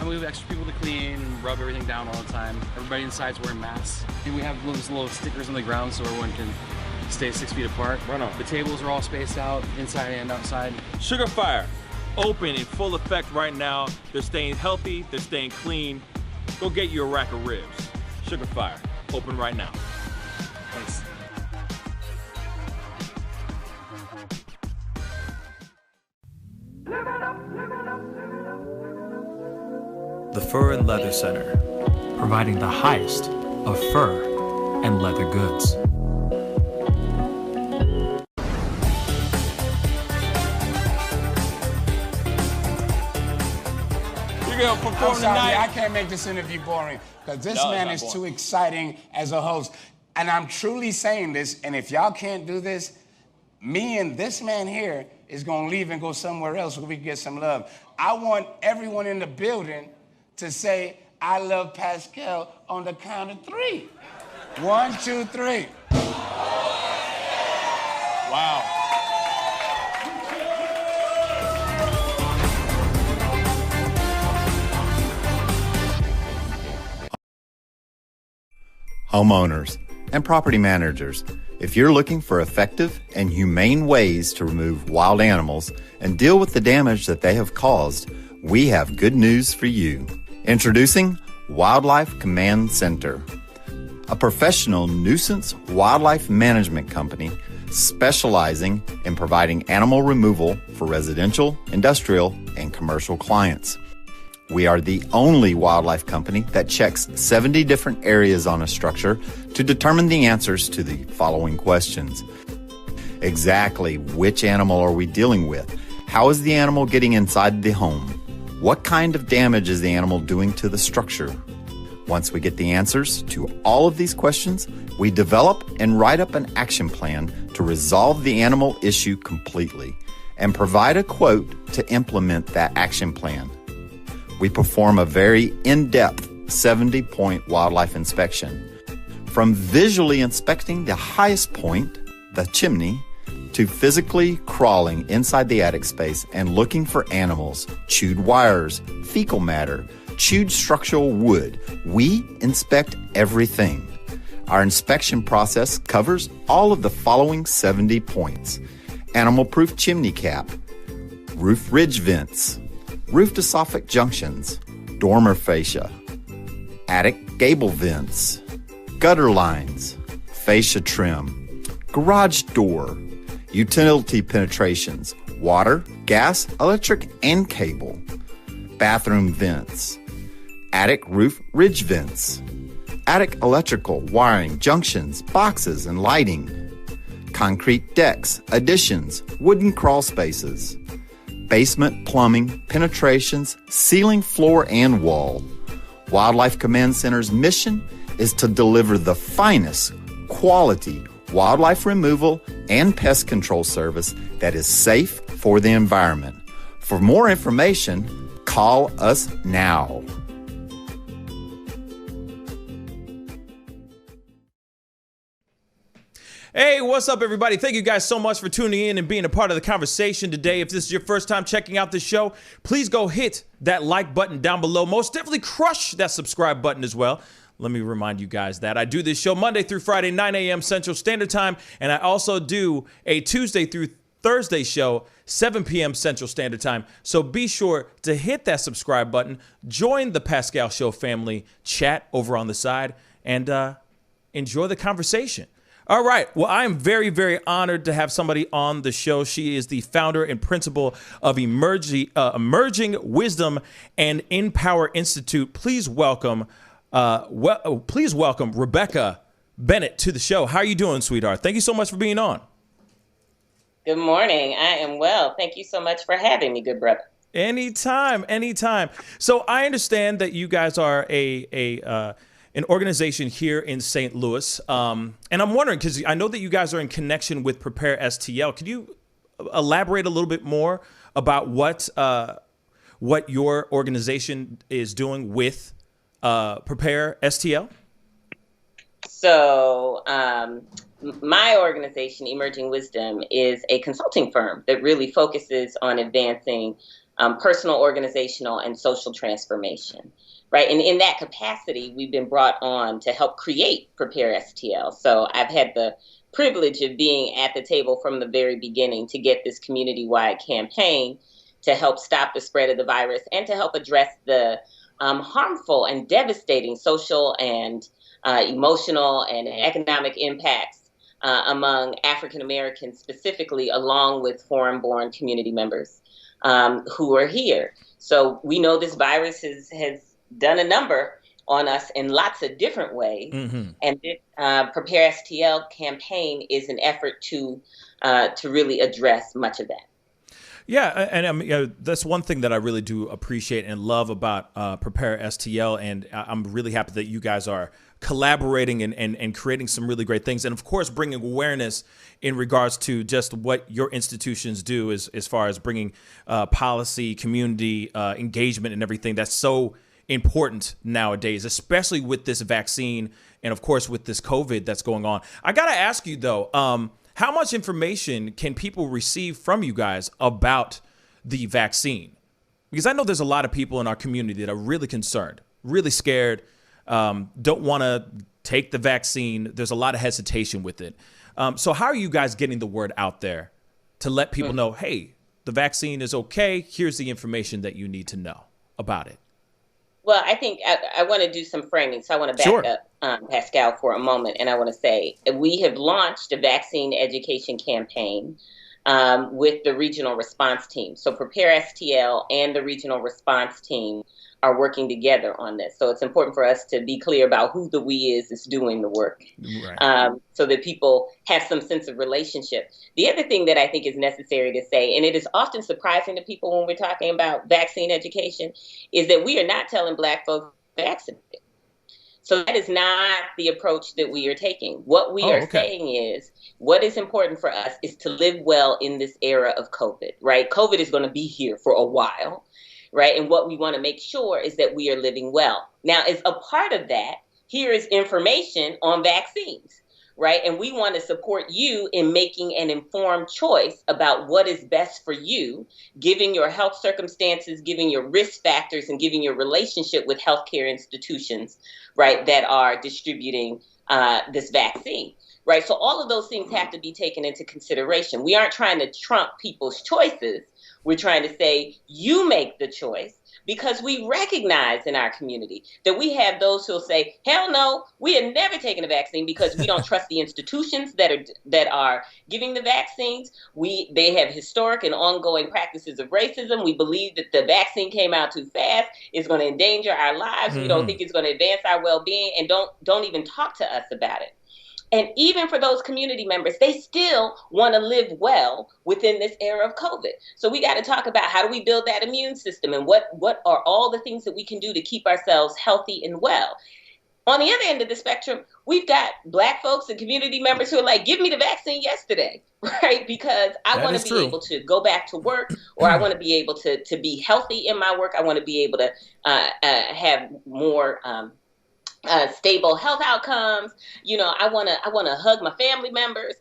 we have extra people to clean and rub everything down all the time. Everybody inside's wearing masks. And we have little stickers on the ground so everyone can stay 6 feet apart. Right on. The tables are all spaced out, inside and outside. Sugar Fire, open in full effect right now. They're staying healthy, they're staying clean. Go get you a rack of ribs. Sugar Fire, open right now. Thanks. The Fur and Leather Center, providing the highest of fur and leather goods. I'm sorry, I can't make this interview boring because this man is too exciting as a host. And I'm truly saying this, and if y'all can't do this, me and this man here is gonna leave and go somewhere else so we can get some love. I want everyone in the building to say, I love Pascal on the count of 3. 1, 2, 3. Wow. Homeowners and property managers, if you're looking for effective and humane ways to remove wild animals and deal with the damage that they have caused, we have good news for you. Introducing Wildlife Command Center, a professional nuisance wildlife management company specializing in providing animal removal for residential, industrial, and commercial clients. We are the only wildlife company that checks 70 different areas on a structure to determine the answers to the following questions. Exactly which animal are we dealing with? How is the animal getting inside the home? What kind of damage is the animal doing to the structure? Once we get the answers to all of these questions, we develop and write up an action plan to resolve the animal issue completely and provide a quote to implement that action plan. We perform a very in-depth 70-point wildlife inspection. From visually inspecting the highest point, the chimney, to physically crawling inside the attic space and looking for animals, chewed wires, fecal matter, chewed structural wood. We inspect everything. Our inspection process covers all of the following 70 points: animal-proof chimney cap, roof ridge vents, roof to soffit junctions, dormer fascia, attic gable vents, gutter lines, fascia trim, garage door, utility penetrations, water, gas, electric, and cable, bathroom vents, attic roof ridge vents, attic electrical, wiring, junctions, boxes, and lighting, concrete decks, additions, wooden crawl spaces, basement plumbing, penetrations, ceiling, floor, and wall. Wildlife Command Center's mission is to deliver the finest quality wildlife removal and pest control service that is safe for the environment. For more information, call us now. Hey, what's up, everybody? Thank you guys so much for tuning in and being a part of the conversation today. If this is your first time checking out this show, please go hit that like button down below. Most definitely crush that subscribe button as well. Let me remind you guys that I do this show Monday through Friday, 9 a.m. Central Standard Time, and I also do a Tuesday through Thursday show, 7 p.m. Central Standard Time. So be sure to hit that subscribe button, join the Pascal Show family chat over on the side, and enjoy the conversation. All right. Well, I am very, very honored to have somebody on the show. She is the founder and principal of Emerging Wisdom and Empower Institute. Please welcome Rebecca Bennett to the show. How are you doing, sweetheart? Thank you so much for being on. Good morning. I am well. Thank you so much for having me, good brother. Anytime. So I understand that you guys are an organization here in St. Louis. And I'm wondering, because I know that you guys are in connection with Prepare STL. Could you elaborate a little bit more about what your organization is doing with Prepare STL? So my organization, Emerging Wisdom, is a consulting firm that really focuses on advancing personal, organizational, and social transformation. Right. And in that capacity, we've been brought on to help create Prepare STL. So I've had the privilege of being at the table from the very beginning to get this community-wide campaign to help stop the spread of the virus and to help address the harmful and devastating social and emotional and economic impacts among African Americans specifically, along with foreign-born community members who are here. So we know this virus has done a number on us in lots of different ways. Mm-hmm. And this Prepare STL campaign is an effort to really address much of that. Yeah, and that's one thing that I really do appreciate and love about Prepare STL, and I'm really happy that you guys are collaborating and creating some really great things, and of course bringing awareness in regards to just what your institutions do as far as bringing policy, community engagement, and everything that's so important nowadays, especially with this vaccine and of course with this COVID that's going on. I gotta ask you though, how much information can people receive from you guys about the vaccine? Because I know there's a lot of people in our community that are really concerned, really scared, don't want to take the vaccine. There's a lot of hesitation with it. So how are you guys getting the word out there to let people know, hey, the vaccine is okay. Here's the information that you need to know about it. Well, I think I want to do some framing. So I want to back up Pascal for a moment. And I want to say we have launched a vaccine education campaign with the regional response team. So Prepare STL and the regional response team are working together on this. So it's important for us to be clear about who the we is that's doing the work, right. So that people have some sense of relationship. The other thing that I think is necessary to say, and it is often surprising to people when we're talking about vaccine education, is that we are not telling Black folks vaccinate. So that is not the approach that we are taking. What we are saying is what is important for us is to live well in this era of COVID, right? COVID is going to be here for a while. Right. And what we want to make sure is that we are living well. Now, as a part of that, here is information on vaccines. right? And we want to support you in making an informed choice about what is best for you, given your health circumstances, given your risk factors, and given your relationship with healthcare institutions, right, that are distributing this vaccine, right? So all of those things have to be taken into consideration. We aren't trying to trump people's choices. We're trying to say, you make the choice, because we recognize in our community that we have those who'll say, hell no, we are never taking a vaccine because we don't trust the institutions that are giving the vaccines. They have historic and ongoing practices of racism. We believe that the vaccine came out too fast. It's going to endanger our lives. We don't think it's going to advance our well-being, and don't even talk to us about it. And even for those community members, they still want to live well within this era of COVID. So we got to talk about, how do we build that immune system, and what are all the things that we can do to keep ourselves healthy and well. On the other end of the spectrum, we've got Black folks and community members who are like, give me the vaccine yesterday, right? Because I want to be able to go back to work, or I want to be able to be healthy in my work. I want to be able to have more stable health outcomes. I want to hug my family members.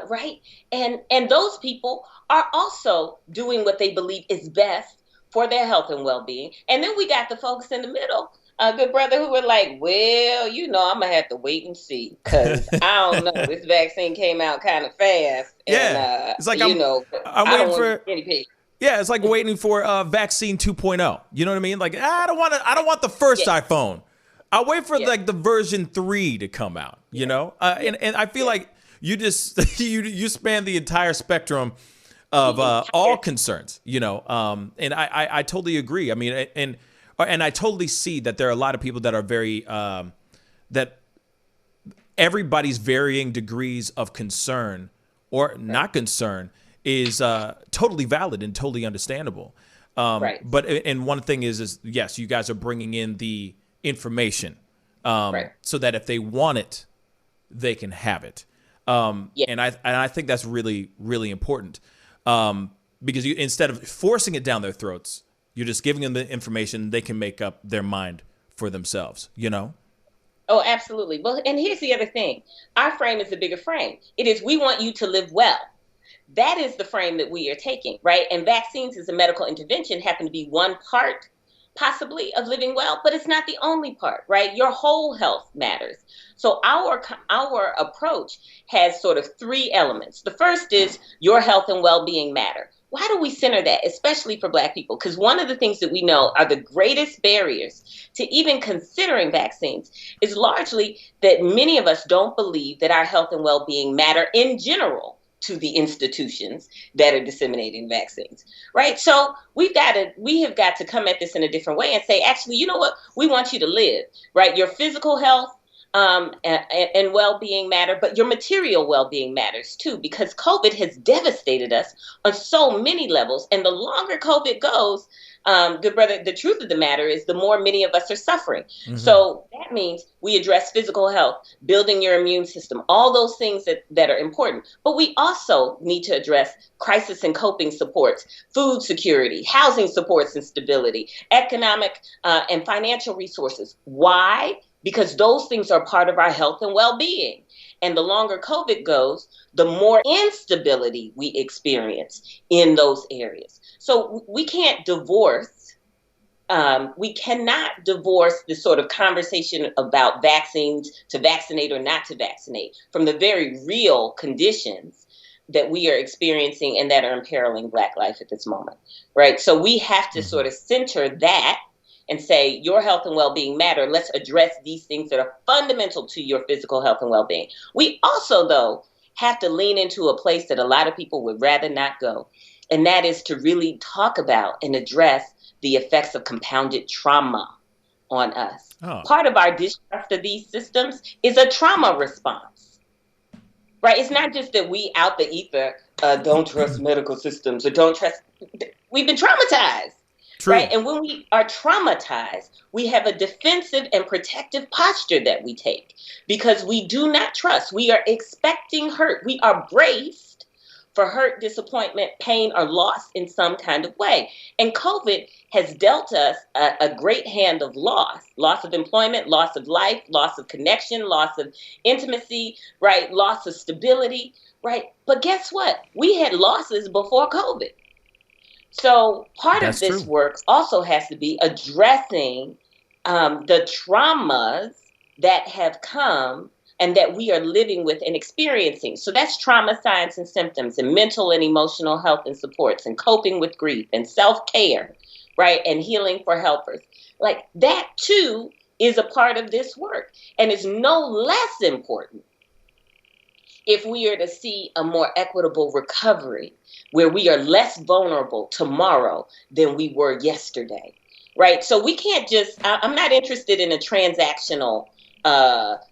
Right? And those people are also doing what they believe is best for their health and well-being. And then we got the folks in the middle, good brother, who were like, well, I'm gonna have to wait and see, because I don't know, this vaccine came out kind of fast. Yeah, and, it's like I'm waiting for guinea pig. Yeah, it's like waiting for vaccine 2.0. You know what I mean? Like, I don't want the first iPhone. I'll wait for like the version 3 to come out, and I feel like you just you span the entire spectrum of all concerns, and I totally agree. I mean, and I totally see that there are a lot of people that are very that everybody's varying degrees of concern or not concern is totally valid and totally understandable. But and one thing is yes, you guys are bringing in the information so that if they want it, they can have it. And I think that's really, really important, because instead of forcing it down their throats, you're just giving them the information. They can make up their mind for themselves, Oh, absolutely. Well, and here's the other thing. Our frame is a bigger frame. It is, we want you to live well. That is the frame that we are taking, right? And vaccines as a medical intervention happen to be one part possibly of living well, but it's not the only part, right? Your whole health matters. So our approach has sort of 3 elements. The first is your health and well-being matter. Why do we center that, especially for Black people? Because one of the things that we know are the greatest barriers to even considering vaccines is largely that many of us don't believe that our health and well-being matter in general to the institutions that are disseminating vaccines, right? So we have got to come at this in a different way and say, actually, you know what? We want you to live, right? Your physical health and well-being matter, but your material well-being matters too, because COVID has devastated us on so many levels. And the longer COVID goes, good brother, the truth of the matter is the more many of us are suffering. Mm-hmm. So that means we address physical health, building your immune system, all those things that are important. But we also need to address crisis and coping supports, food security, housing supports and stability, economic and financial resources. Why? Because those things are part of our health and well-being. And the longer COVID goes, the more instability we experience in those areas. So we can't divorce, we cannot divorce the sort of conversation about vaccines, to vaccinate or not to vaccinate, from the very real conditions that we are experiencing and that are imperiling Black life at this moment, right? So we have to sort of center that and say, your health and well-being matter. Let's address these things that are fundamental to your physical health and well-being. We also, though, have to lean into a place that a lot of people would rather not go. And that is to really talk about and address the effects of compounded trauma on us. Oh. Part of our distrust of these systems is a trauma response, right? It's not just that we out the ether don't trust medical systems or don't trust. We've been traumatized. True. Right. And when we are traumatized, we have a defensive and protective posture that we take because we do not trust. We are expecting hurt. We are braced for hurt, disappointment, pain, or loss in some kind of way. And COVID has dealt us a great hand of loss of employment, loss of life, loss of connection, loss of intimacy, right? Loss of stability, right? But guess what? We had losses before COVID. So part of this work also has to be addressing the traumas that have come and that we are living with and experiencing. So that's trauma, signs, and symptoms, and mental and emotional health and supports, and coping with grief, and self-care, right? And healing for helpers. Like that too is a part of this work. And it's no less important if we are to see a more equitable recovery where we are less vulnerable tomorrow than we were yesterday, right? So we can't just, I'm not interested in a transactional,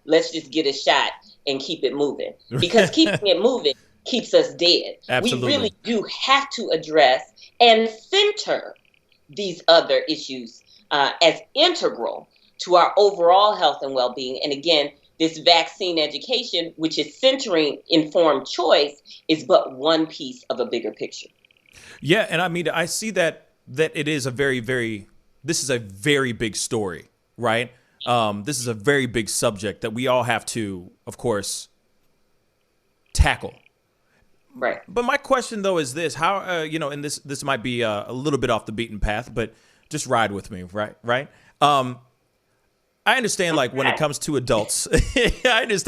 let's just get a shot and keep it moving, because keeping it moving keeps us dead. Absolutely. We really do have to address and center these other issues as integral to our overall health and well-being. And again, this vaccine education, which is centering informed choice, is but one piece of a bigger picture. Yeah, and I mean, I see that it is a this is a very big story, right? This is a very big subject that we all have to, of course, tackle. Right. But my question, though, is this: how, and this might be a little bit off the beaten path, but just ride with me, right? I understand, like, when it comes to adults, getting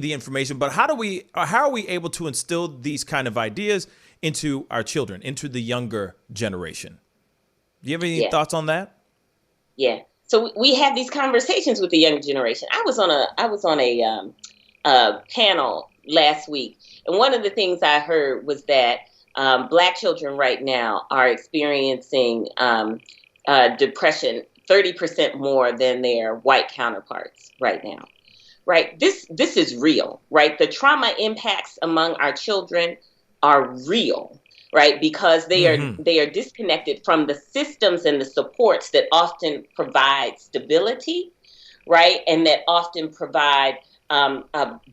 the information, but how are we able to instill these kind of ideas into our children, into the younger generation? Do you have any thoughts on that? Yeah. So we have these conversations with the younger generation. I was on a panel last week, and one of the things I heard was that Black children right now are experiencing depression 30% more than their white counterparts right now, right? This is real, right? The trauma impacts among our children are real, right? Because they are disconnected from the systems and the supports that often provide stability, right? And that often provide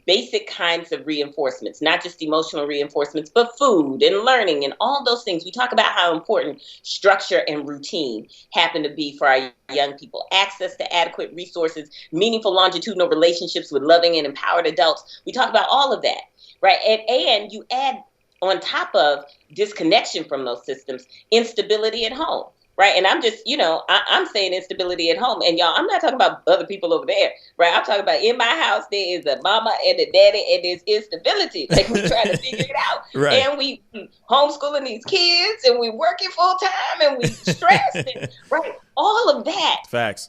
basic kinds of reinforcements, not just emotional reinforcements, but food and learning and all those things. We talk about how important structure and routine happen to be for our young people. Access to adequate resources, meaningful longitudinal relationships with loving and empowered adults. We talk about all of that, right? And you add on top of disconnection from those systems, instability at home. Right. And I'm just, I'm saying instability at home. And y'all, I'm not talking about other people over there. Right. I'm talking about in my house, there is a mama and a daddy, and there's instability. Like, we're trying to figure it out. Right. And we homeschooling these kids, and we working full time, and we stressed. Right. All of that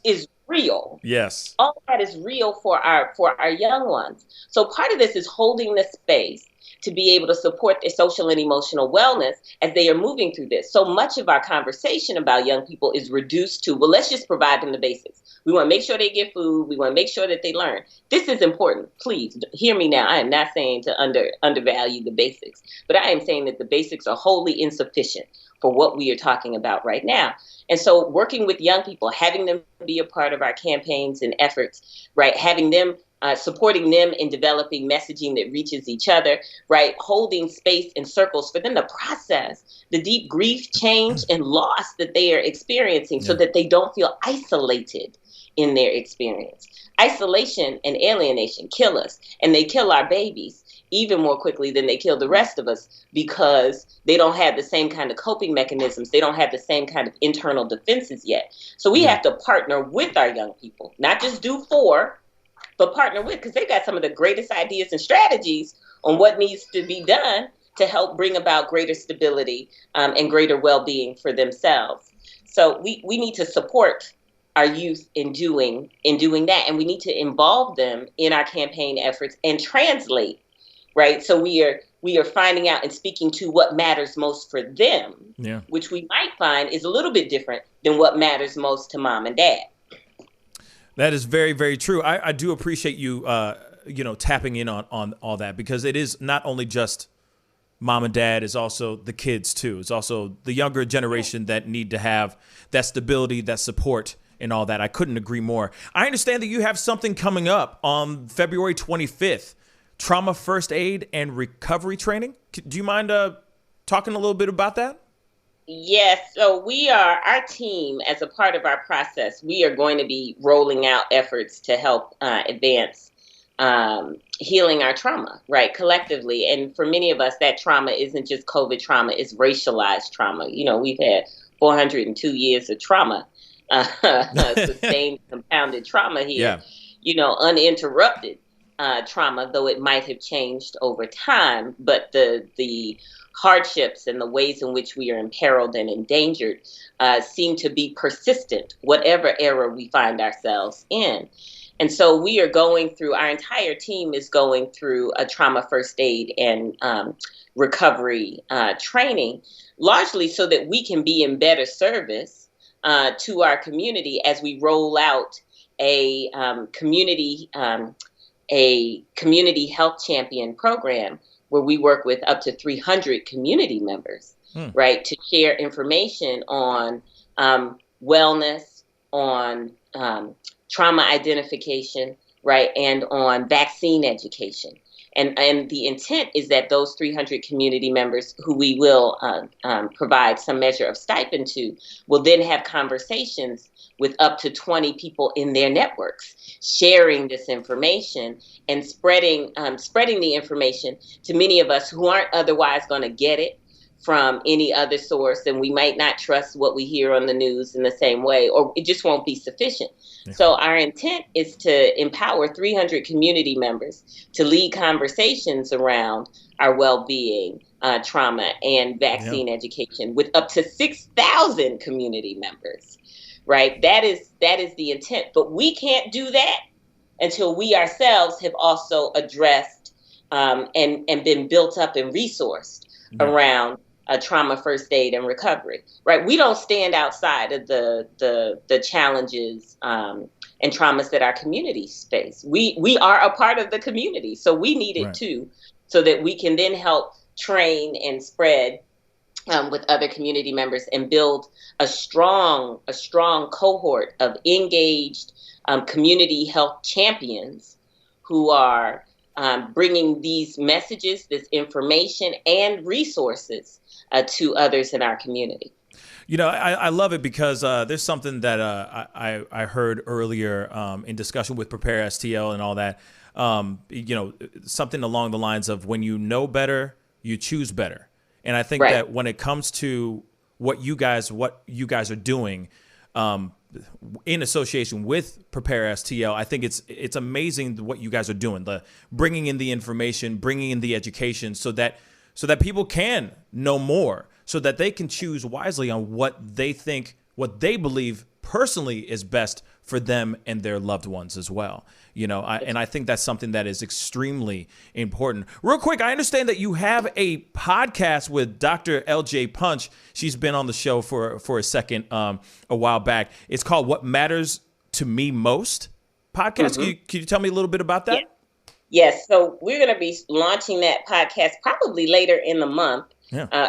is real. Yes. All of that is real for our young ones. So part of this is holding the space to be able to support their social and emotional wellness as they are moving through this. So much of our conversation about young people is reduced to, well, let's just provide them the basics. We want to make sure they get food. We want to make sure that they learn. This is important. Please hear me now. I am not saying to undervalue the basics, but I am saying that the basics are wholly insufficient for what we are talking about right now. And so working with young people, having them be a part of our campaigns and efforts, right? Having them supporting them in developing messaging that reaches each other, right? Holding space and circles for them to process the deep grief, change, and loss that they are experiencing so that they don't feel isolated in their experience. Isolation and alienation kill us, and they kill our babies even more quickly than they kill the rest of us, because they don't have the same kind of coping mechanisms. They don't have the same kind of internal defenses yet. So we have to partner with our young people, not just do for, but partner with, because they've got some of the greatest ideas and strategies on what needs to be done to help bring about greater stability and greater well-being for themselves. So we need to support our youth in doing that, and we need to involve them in our campaign efforts and translate, right? So we are finding out and speaking to what matters most for them, which we might find is a little bit different than what matters most to mom and dad. That is very, very true. I do appreciate you, tapping in on all that, because it is not only just mom and dad, it's also the kids too. It's also the younger generation that need to have that stability, that support, and all that. I couldn't agree more. I understand that you have something coming up on February 25th, trauma first aid and recovery training. Do you mind talking a little bit about that? Yes. So our team, as a part of our process, we are going to be rolling out efforts to help advance healing our trauma, right, collectively. And for many of us, that trauma isn't just COVID trauma, it's racialized trauma. We've had 402 years of trauma, sustained compounded trauma here, uninterrupted trauma, though it might have changed over time. But the hardships and the ways in which we are imperiled and endangered seem to be persistent, whatever era we find ourselves in. And so we are our entire team is going through a trauma first aid and recovery training, largely so that we can be in better service to our community as we roll out a community health champion program where we work with up to 300 community members, right, to share information on wellness, on trauma identification, right, and on vaccine education. And the intent is that those 300 community members who we will provide some measure of stipend to will then have conversations with up to 20 people in their networks, sharing this information and spreading the information to many of us who aren't otherwise going to get it from any other source, and we might not trust what we hear on the news in the same way, or it just won't be sufficient. Yeah. So our intent is to empower 300 community members to lead conversations around our well-being, trauma, and vaccine education with up to 6,000 community members, right? That is the intent. But we can't do that until we ourselves have also addressed and been built up and resourced around trauma first aid and recovery, right? We don't stand outside of the challenges and traumas that our communities face. We are a part of the community, so we need it too, so that we can then help train and spread with other community members and build a strong cohort of engaged community health champions who are bringing these messages, this information, and resources to others in our community. I love it because there's something that I heard earlier in discussion with Prepare STL and all that. Something along the lines of when you know better, you choose better. And I think that when it comes to what you guys are doing in association with Prepare STL, I think it's amazing what you guys are doing, the bringing in the information, bringing in the education so that people can know more, so that they can choose wisely on what they believe personally is best for them and their loved ones as well. And I think that's something that is extremely important. Real quick, I understand that you have a podcast with Dr. LJ Punch. She's been on the show for a second a while back. It's called What Matters to Me Most podcast. Mm-hmm. Can you tell me a little bit about that? Yes. So we're going to be launching that podcast probably later in the month.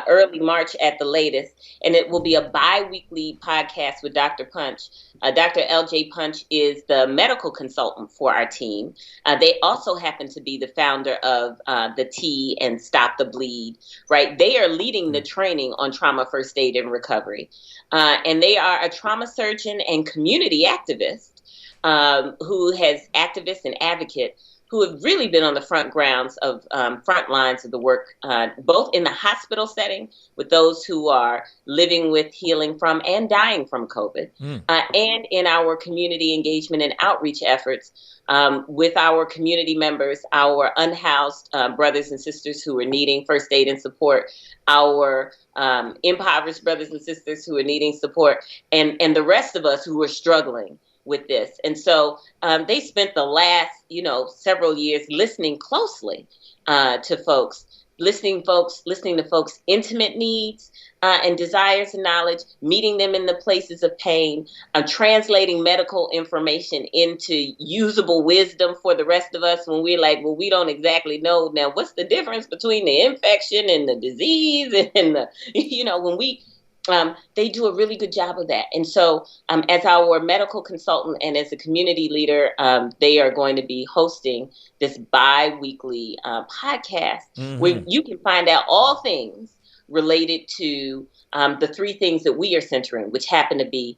Early March at the latest. And it will be a bi-weekly podcast with Dr. Punch. Dr. LJ Punch is the medical consultant for our team. They also happen to be the founder of the T and Stop the Bleed, right? They are leading the training on trauma first aid and recovery. And they are a trauma surgeon and community activist activist and advocate who have really been on the front lines of the work, both in the hospital setting with those who are living with, healing from, and dying from COVID, and in our community engagement and outreach efforts with our community members, our unhoused brothers and sisters who are needing first aid and support, our impoverished brothers and sisters who are needing support, and the rest of us who are struggling with this. And so they spent the last, several years listening closely to folks, listening to folks' intimate needs and desires and knowledge, meeting them in the places of pain, translating medical information into usable wisdom for the rest of us when we're like, well, we don't exactly know now what's the difference between the infection and the disease and when They do a really good job of that. And so as our medical consultant and as a community leader, they are going to be hosting this bi-weekly podcast where you can find out all things related to the three things that we are centering, which happen to be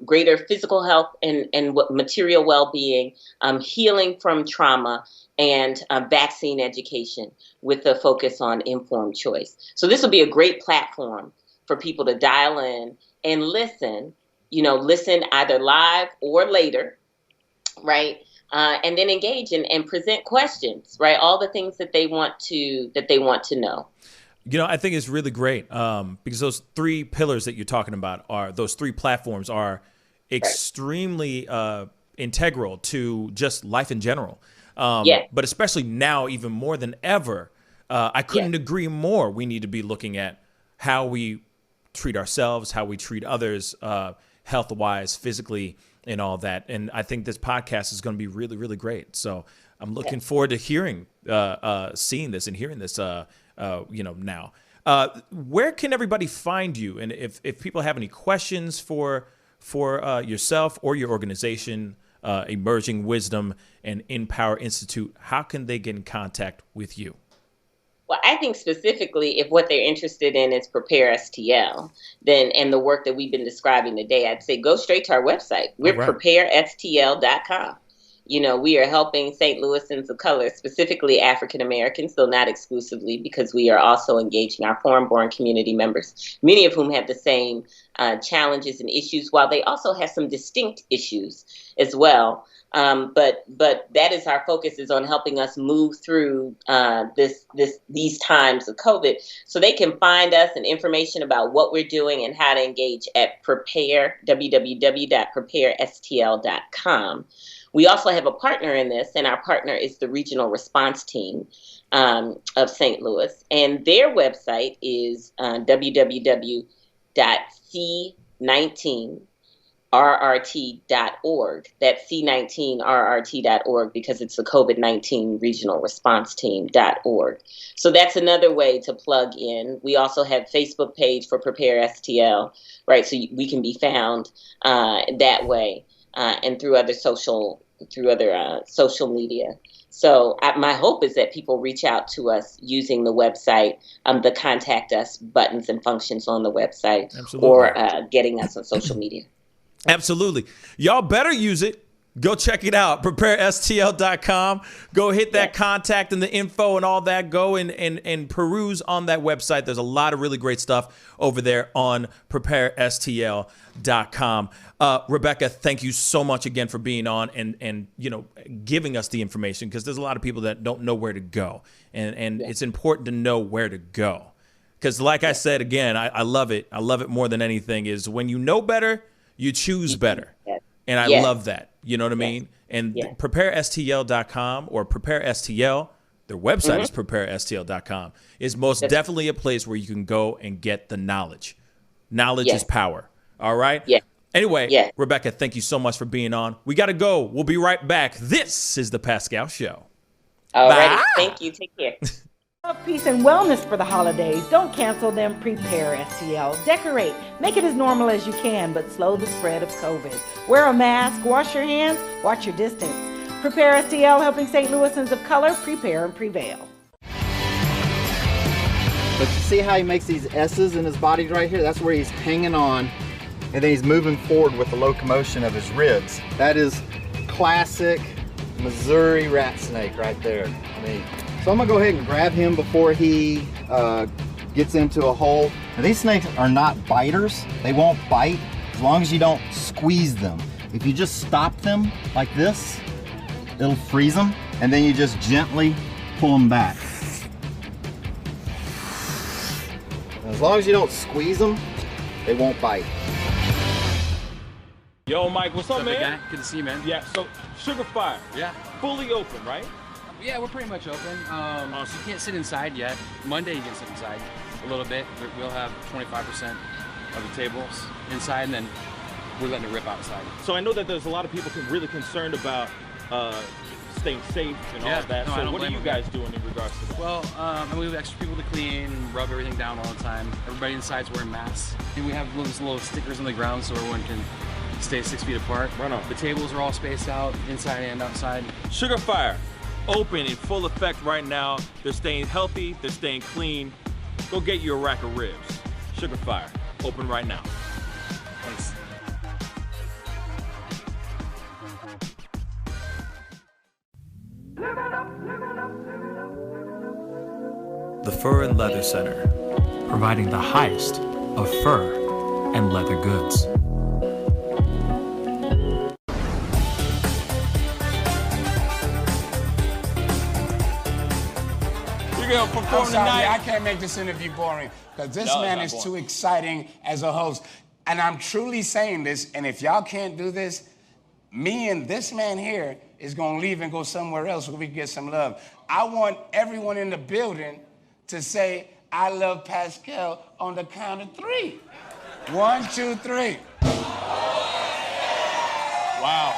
greater physical health and material well-being, healing from trauma, and vaccine education with a focus on informed choice. So this will be a great platform for people to dial in and listen either live or later, right? And then engage and present questions, right? All the things that they want to know. I think it's really great because those three pillars that you're talking about those three platforms are extremely integral to just life in general. But especially now, even more than ever, I couldn't agree more. We need to be looking at how we treat ourselves, how we treat others, health-wise, physically, and all that. And I think this podcast is going to be really, really great. So I'm looking forward to seeing this and hearing this, now. Where can everybody find you? And if people have any questions for yourself or your organization, Emerging Wisdom and Empower Institute, how can they get in contact with you? Well, I think specifically if what they're interested in is Prepare STL, and the work that we've been describing today, I'd say go straight to our website. We're preparestl.com. We are helping St. Louisans of color, specifically African Americans, though not exclusively, because we are also engaging our foreign-born community members, many of whom have the same challenges and issues, while they also have some distinct issues as well. But that is our focus, is on helping us move through these times of COVID. So they can find us and information about what we're doing and how to engage at www.preparestl.com. We also have a partner in this, and our partner is the Regional Response Team of St. Louis. And their website is www.c19rrt.org. That's c19rrt.org because it's the COVID-19 Regional Response Team.org. So that's another way to plug in. We also have a Facebook page for Prepare STL, right? So we can be found that way and through other social media. So my hope is that people reach out to us using the website, the contact us buttons and functions on the website. Absolutely. Or getting us on social media. Absolutely. Y'all better use it. Go check it out. PrepareSTL.com. Go hit that contact and the info and all that. Go and peruse on that website. There's a lot of really great stuff over there on PrepareSTL.com. Rebecca, thank you so much again for being on and giving us the information, because there's a lot of people that don't know where to go. And it's important to know where to go. Because like I said, again, I love it. I love it more than anything is when you know better, you choose better. And I love that. You know what I mean? And PrepareSTL.com or PrepareSTL, their website is PrepareSTL.com, is most definitely a place where you can go and get the knowledge. Knowledge is power. All right? Yeah. Anyway, Rebecca, thank you so much for being on. We got to go. We'll be right back. This is The Pascal Show. All right. Thank you. Take care. Love, peace, and wellness for the holidays. Don't cancel them. Prepare STL. Decorate. Make it as normal as you can, but slow the spread of COVID. Wear a mask. Wash your hands. Watch your distance. Prepare STL, helping St. Louisans of color prepare and prevail. But you see how he makes these S's in his body right here? That's where he's hanging on, and then he's moving forward with the locomotion of his ribs. That is classic Missouri rat snake right there. So I'm gonna go ahead and grab him before he gets into a hole. Now, these snakes are not biters. They won't bite as long as you don't squeeze them. If you just stop them like this, it'll freeze them, and then you just gently pull them back. As long as you don't squeeze them, they won't bite. Yo, Mike, what's up, man? Guy? Good to see you, man. Yeah, so Sugar Fire. Yeah. Fully open, right? Yeah, we're pretty much open. So you can't sit inside yet. Monday you can sit inside a little bit. We'll have 25% of the tables inside, and then we're letting it rip outside. So I know that there's a lot of people really concerned about staying safe and all of that. No, I So don't what are blame you them, guys doing in regards to that? Well, we have extra people to clean, rub everything down all the time. Everybody inside's wearing masks. And we have those little stickers on the ground so everyone can stay 6 feet apart. Right on. The tables are all spaced out, inside and outside. Sugar Fire, open in full effect right now. They're staying healthy, they're staying clean. Go get you a rack of ribs. Sugar Fire, open right now. Thanks. The Fur and Leather Center, providing the highest of fur and leather goods. You're gonna perform I'm sorry, tonight. I can't make this interview boring because this No, it's man not is boring. too exciting as a host. And I'm truly saying this, and if y'all can't do this, me and this man here is gonna leave and go somewhere else so we can get some love. I want everyone in the building to say, I love Pascal on the count of 3. 1, 2, 3. Wow.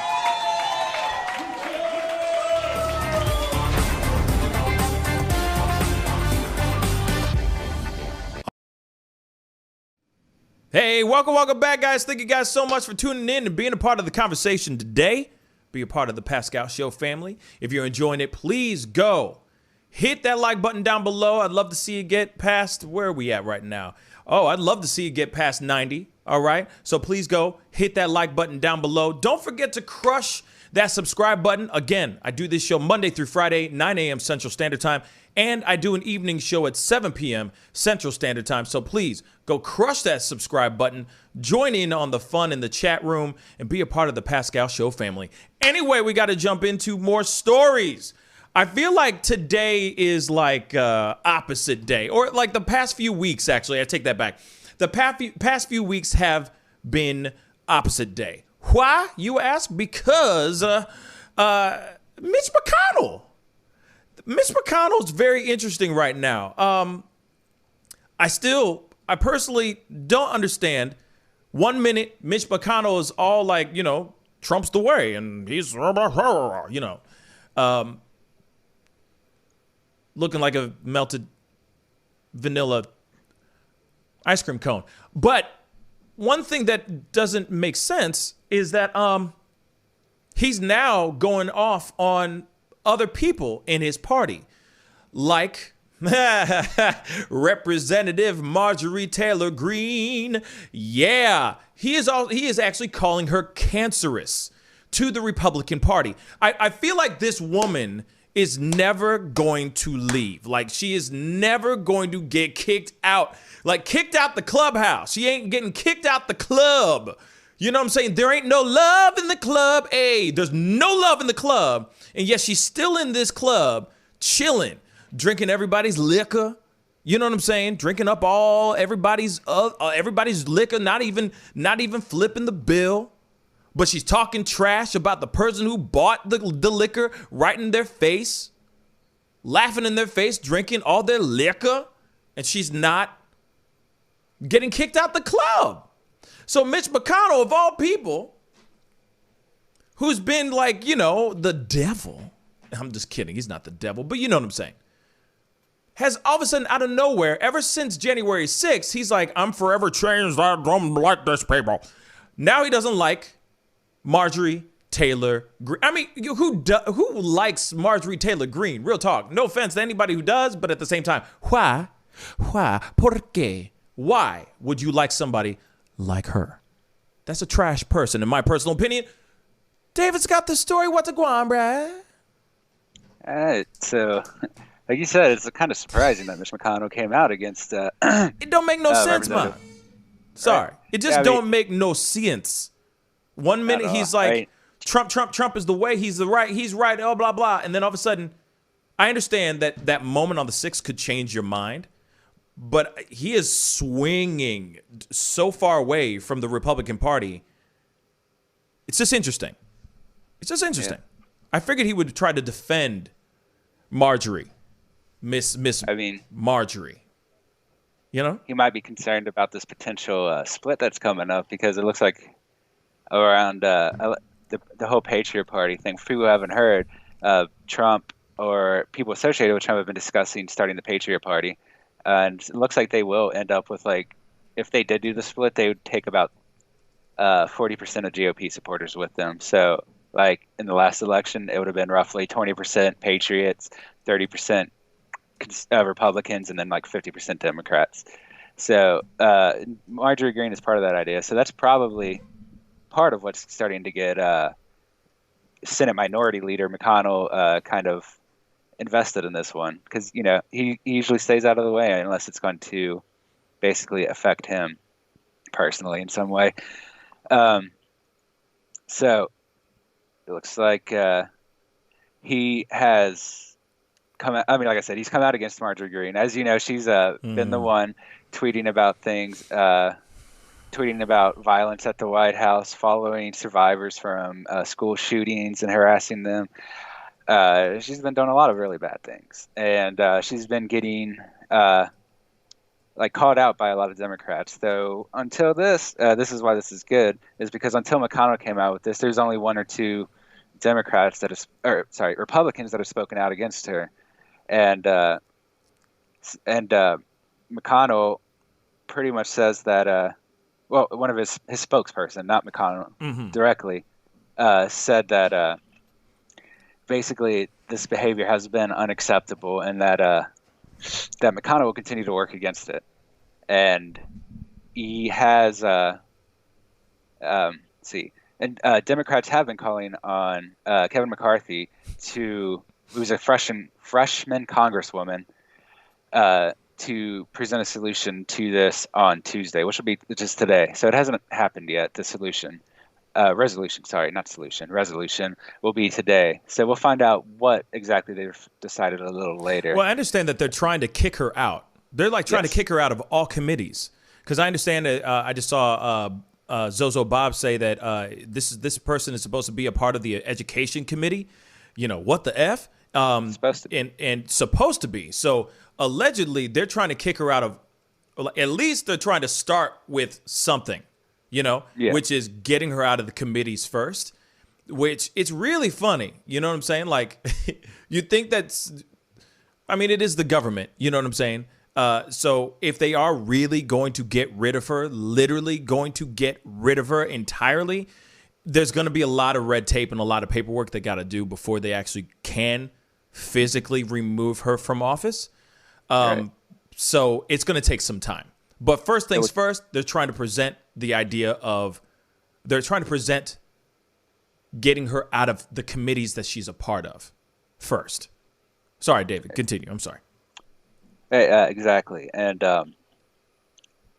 Hey, welcome back, guys. Thank you guys so much for tuning in and being a part of the conversation today. Be a part of the Pascal Show family. If you're enjoying it, please go hit that like button down below. I'd love to see you get past, where are we at right now? Oh, I'd love to see you get past 90. All right. So please go hit that like button down below. Don't forget to crush that subscribe button. Again, I do this show Monday through Friday, 9 a.m. Central Standard Time. And I do an evening show at 7 p.m. Central Standard Time. So please go crush that subscribe button. Join in on the fun in the chat room and be a part of the Pascal Show family. Anyway, we got to jump into more stories. I feel like today is like opposite day, or like the past few weeks, actually. I take that back. The past few weeks have been opposite day. Why, you ask? Because Mitch McConnell. Mitch McConnell's very interesting right now. I personally don't understand. 1 minute, Mitch McConnell is all like, Trump's the way, and he's, looking like a melted vanilla ice cream cone. But one thing that doesn't make sense is that he's now going off on other people in his party, like Representative Marjorie Taylor Greene. Yeah, he is actually calling her cancerous to the Republican Party. I feel like this woman is never going to leave. Like, she is never going to get kicked out. Like, kicked out the clubhouse. She ain't getting kicked out the club. You know what I'm saying? There ain't no love in the club. Hey, there's no love in the club. And yet she's still in this club, chilling, drinking everybody's liquor. You know what I'm saying? Drinking up all everybody's liquor, not even flipping the bill. But she's talking trash about the person who bought the liquor right in their face, laughing in their face, drinking all their liquor, and she's not getting kicked out the club. So Mitch McConnell, of all people, who's been like, the devil. I'm just kidding. He's not the devil, but you know what I'm saying. Has all of a sudden, out of nowhere, ever since January 6th, he's like, I'm forever changed. I don't like this people. Now he doesn't like Marjorie Taylor Greene. I mean, who likes Marjorie Taylor Greene? Real talk. No offense to anybody who does, but at the same time, why? ¿Por qué? Why would you like somebody like her? That's a trash person, in my personal opinion. David's got the story. What's a guan, bruh? So, like you said, it's kind of surprising that Mitch McConnell came out against. It don't make no sense, man. Sorry, right. it just don't make no sense. 1 minute he's like, Trump is the way, he's right, oh, blah, blah. And then all of a sudden, I understand that moment on the 6th could change your mind, but he is swinging so far away from the Republican Party. It's just interesting. Yeah. I figured he would try to defend Marjorie, Miss Marjorie. He might be concerned about this potential split that's coming up, because it looks like around the whole Patriot Party thing. For people who haven't heard, Trump or people associated with Trump have been discussing starting the Patriot Party. And it looks like they will end up with, like, if they did do the split, they would take about 40% of GOP supporters with them. So, like, in the last election, it would have been roughly 20% Patriots, 30% Republicans, and then like 50% Democrats. So Marjorie Greene is part of that idea. So that's probably part of what's starting to get Senate Minority Leader McConnell kind of invested in this one, because he usually stays out of the way unless it's going to basically affect him personally in some way. So it looks like he has come out. I mean, like I said, he's come out against Marjorie Greene. As you know, she's been the one tweeting about things, tweeting about violence at the White House, following survivors from school shootings and harassing them. She's been doing a lot of really bad things, and she's been getting called out by a lot of Democrats. Though until this is why this is good, is because until McConnell came out with this, there's only one or two Democrats Republicans that have spoken out against her, and McConnell pretty much says that one of his spokesperson, not McConnell directly, said that basically this behavior has been unacceptable, and that McConnell will continue to work against it. And he has Democrats have been calling on Kevin McCarthy, who's a freshman congresswoman, to present a solution to this on Tuesday, which will be just today. So it hasn't happened yet. The resolution will be today. So we'll find out what exactly they've decided a little later. Well, I understand that they're trying to kick her out. They're trying to kick her out of all committees. Because I understand that I just saw Zozo Bob say that this person is supposed to be a part of the education committee. What the F? Supposed to be. And supposed to be. So allegedly, they're trying to kick her out of, at least they're trying to start with something, which is getting her out of the committees first, which it's really funny. You know what I'm saying? Like, you think it is the government. You know what I'm saying? So if they are really going to get rid of her, literally going to get rid of her entirely, there's going to be a lot of red tape and a lot of paperwork they got to do before they actually can physically remove her from office. Right. So it's going to take some time. But first things first, they're trying to present getting her out of the committees that she's a part of first. Sorry, David, continue. I'm sorry. Exactly. And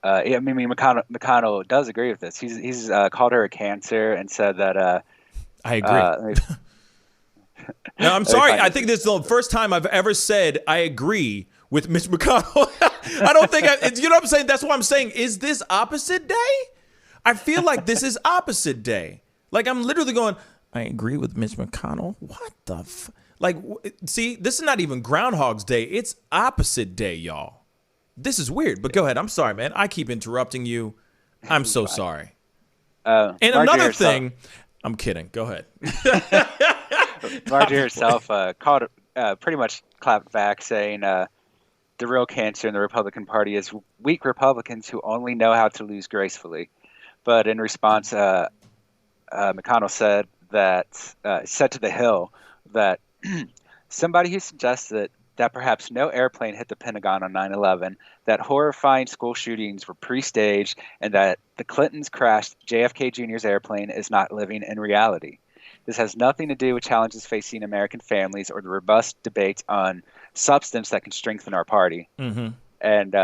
McConnell does agree with this. He's called her a cancer and said that I agree. No, I'm sorry. I think this is the first time I've ever said I agree with Mitch McConnell. I don't think you know what I'm saying? That's what I'm saying. Is this opposite day? I feel like this is opposite day. Like, I'm literally going, I agree with Mitch McConnell. What the see, this is not even Groundhog's Day. It's opposite day, y'all. This is weird, but go ahead. I'm sorry, man. I keep interrupting you. I'm so sorry. And another thing, I'm kidding. Go ahead. Marjorie herself called pretty much clapped back, saying the real cancer in the Republican Party is weak Republicans who only know how to lose gracefully. But in response, McConnell said to The Hill that somebody who suggests that perhaps no airplane hit the Pentagon on 9/11, that horrifying school shootings were pre-staged, and that the Clintons crashed JFK Jr.'s airplane is not living in reality. This has nothing to do with challenges facing American families or the robust debates on substance that can strengthen our party. Mm-hmm. And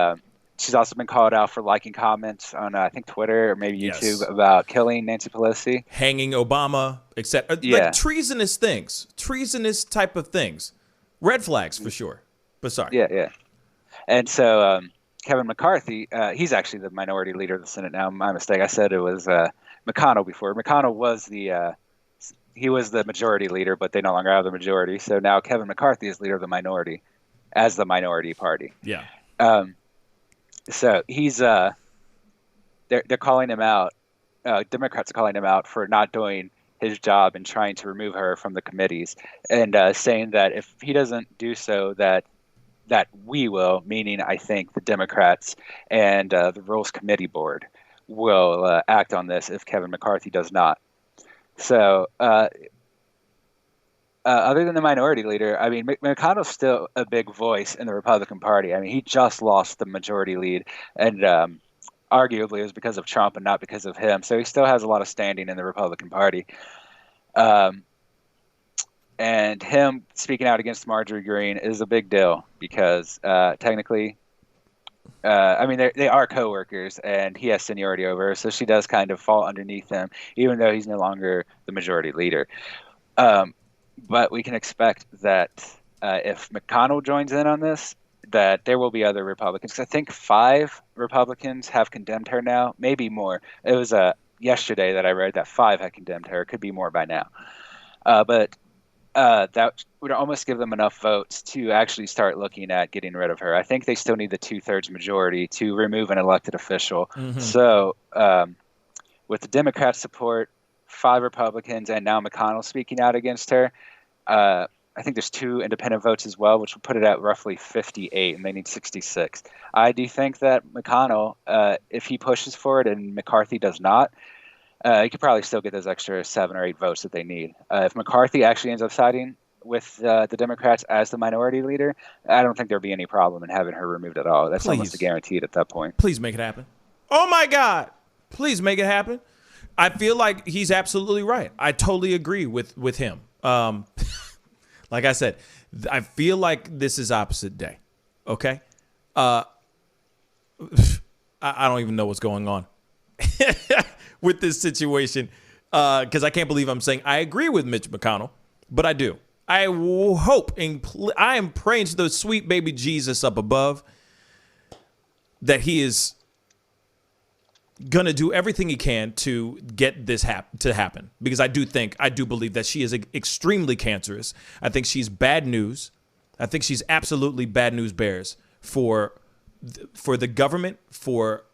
she's also been called out for liking comments on, I think, Twitter or maybe YouTube about killing Nancy Pelosi. Hanging Obama, etc. Like treasonous things. Treasonous type of things. Red flags for sure. But sorry. Yeah. And so Kevin McCarthy, he's actually the minority leader of the Senate now. My mistake. I said it was McConnell before. McConnell was he was the majority leader, but they no longer have the majority. So now Kevin McCarthy is leader of the minority as the minority party. Yeah. So he's they're calling him out. Democrats are calling him out for not doing his job in trying to remove her from the committees, and saying that if he doesn't do so, that we will, meaning I think the Democrats and the Rules Committee Board will act on this if Kevin McCarthy does not. So other than the minority leader, I mean, McConnell's still a big voice in the Republican Party. I mean, he just lost the majority lead, and arguably it was because of Trump and not because of him. So he still has a lot of standing in the Republican Party. And him speaking out against Marjorie Greene is a big deal because technically, I mean, they are coworkers, and he has seniority over her, so she does kind of fall underneath him, even though he's no longer the majority leader. But we can expect that if McConnell joins in on this, that there will be other Republicans. I think 5 Republicans have condemned her now, maybe more. It was yesterday that I read that 5 had condemned her. It could be more by now. But that would almost give them enough votes to actually start looking at getting rid of her. I think they still need the 2/3 majority to remove an elected official. Mm-hmm. So with the Democrat support, 5 Republicans, and now McConnell speaking out against her, I think there's 2 independent votes as well, which would put it at roughly 58, and they need 66. I do think that McConnell, if he pushes for it and McCarthy does not, he could probably still get those extra 7 or 8 votes that they need. If McCarthy actually ends up siding with the Democrats as the minority leader, I don't think there'll be any problem in having her removed at all. That's almost a guaranteed at that point. Please make it happen. Oh, my God. Please make it happen. I feel like he's absolutely right. I totally agree with him. Like I said, I feel like this is opposite day. Okay? I don't even know what's going on with this situation because I can't believe I'm saying I agree with Mitch McConnell, but I do. I hope and I am praying to the sweet baby Jesus up above that he is going to do everything he can to get this to happen, because I do believe that she is extremely cancerous. I think she's bad news. I think she's absolutely bad news bears for the government, for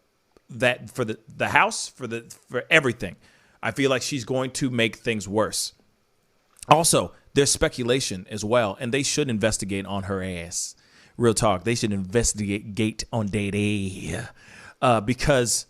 the House, for everything. I feel like she's going to make things worse. Also, there's speculation as well, and they should investigate on her ass. Real talk. They should investigate on Day because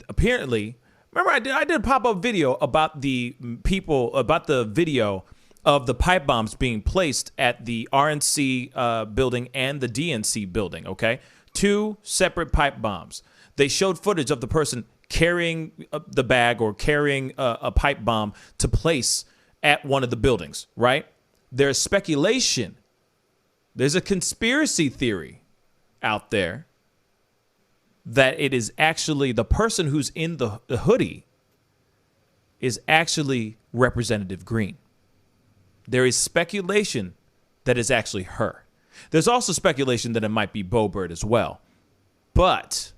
apparently, remember I did a pop-up video about the video of the pipe bombs being placed at the RNC building and the DNC building, okay? 2 separate pipe bombs. They showed footage of the person carrying the bag or carrying a pipe bomb to place at one of the buildings, right? There's speculation. There's a conspiracy theory out there that it is actually the person who's in the hoodie is actually Representative Greene. There is speculation that it's actually her. There's also speculation that it might be Bo Bird as well. But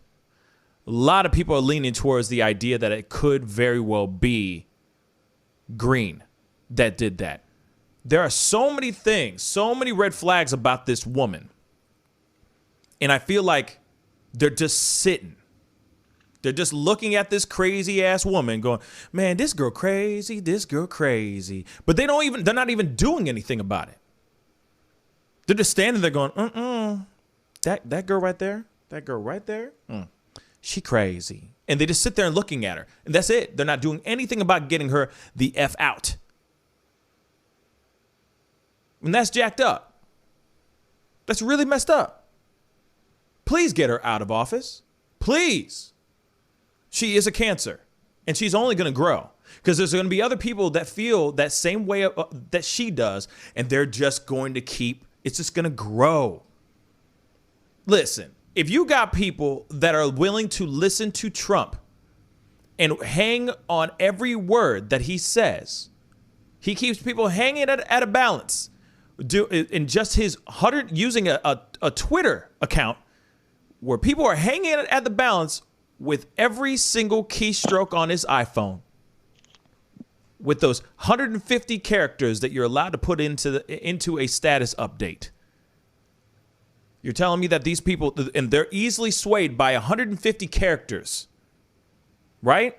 a lot of people are leaning towards the idea that it could very well be Greene that did that. There are so many things, so many red flags about this woman. And I feel like they're just sitting. They're just looking at this crazy ass woman going, man, this girl crazy, this girl crazy. But they're not even doing anything about it. They're just standing there going, that girl right there, she crazy. And they just sit there and looking at her. And that's it. They're not doing anything about getting her the F out. And that's jacked up. That's really messed up. Please get her out of office. Please. She is a cancer, and she's only going to grow because there's going to be other people that feel that same way that she does, and they're just going to it's just going to grow. Listen, if you got people that are willing to listen to Trump and hang on every word that he says, he keeps people hanging at a balance. In just his using a Twitter account where people are hanging at the balance with every single keystroke on his iPhone, with those 150 characters that you're allowed to put into a status update. You're telling me that these people, and they're easily swayed by 150 characters, right?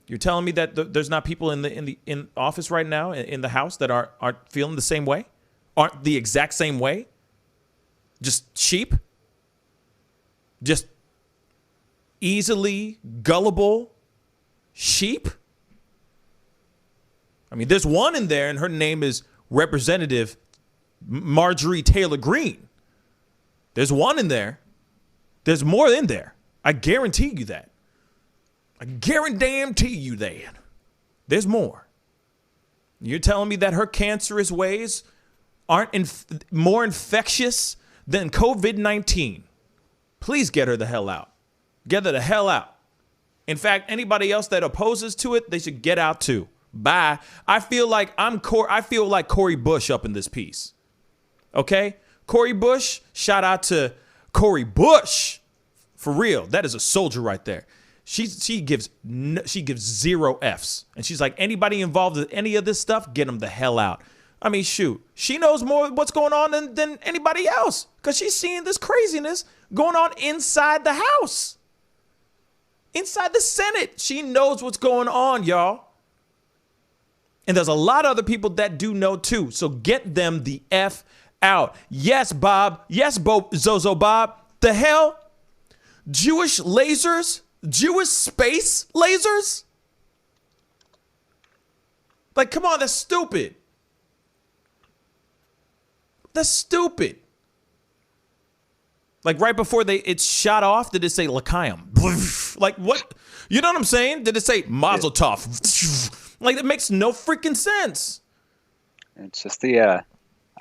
You're telling me that there's not people in office right now in the House that aren't feeling the same way, aren't the exact same way, just sheep, just easily gullible sheep. I mean, there's one in there, and her name is Representative Marjorie Taylor Greene. There's one in there. There's more in there. I guarantee you that. I guarantee you that. There's more. You're telling me that her cancerous ways aren't more infectious than COVID-19. Please get her the hell out. Get her the hell out. In fact, anybody else that opposes to it, they should get out too. Bye. I feel like Cori Bush up in this piece. Okay? Cori Bush, shout out to Cori Bush. For real. That is a soldier right there. She gives 0 Fs. And she's like, anybody involved with any of this stuff, get them the hell out. I mean, shoot. She knows more what's going on than anybody else. Because she's seeing this craziness going on inside the House. Inside the Senate. She knows what's going on, y'all. And there's a lot of other people that do know too. So get them the F out. Yes, Bob. Yes, Zozo Bob. The hell? Jewish lasers? Jewish space lasers? Like, come on, that's stupid. That's stupid. Like, right before it's shot off, did it say L'chaim? Like, what? You know what I'm saying? Did it say Mazel Tov? Like, it makes no freaking sense. It's just I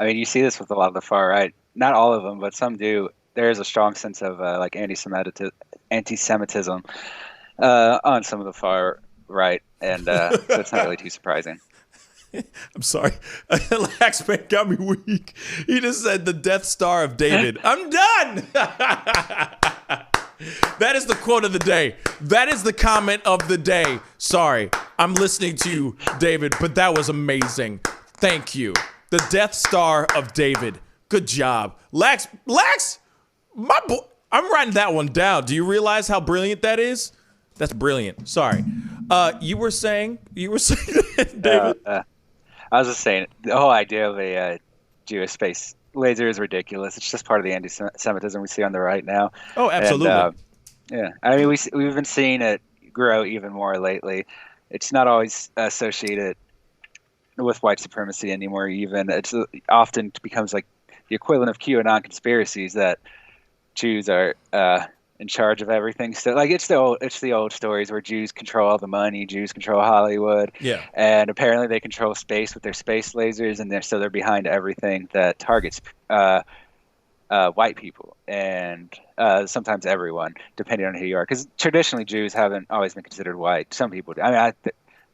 mean, you see this with a lot of the far right. Not all of them, but some do. There is a strong sense of like anti-Semitism on some of the far right, and so it's not really too surprising. I'm sorry. Laxman got me weak. He just said the Death Star of David. I'm done. That is the quote of the day. That is the comment of the day. Sorry. I'm listening to you, David, but that was amazing. Thank you. The Death Star of David. Good job. Lax, my boy. I'm writing that one down. Do you realize how brilliant that is? That's brilliant. Sorry. You were saying, David? I was just saying, the whole idea of a Jewish space laser is ridiculous. It's just part of the anti-Semitism we see on the right now. Oh, absolutely. And, yeah. I mean, we've been seeing it grow even more lately. It's not always associated with white supremacy anymore, even. It's often becomes like the equivalent of QAnon conspiracies that Jews are in charge of everything. So, like, it's the old stories where Jews control all the money, Jews control Hollywood, yeah, and apparently they control space with their space lasers, and they're behind everything that targets white people and sometimes everyone, depending on who you are. Because traditionally Jews haven't always been considered white. Some people do. I mean,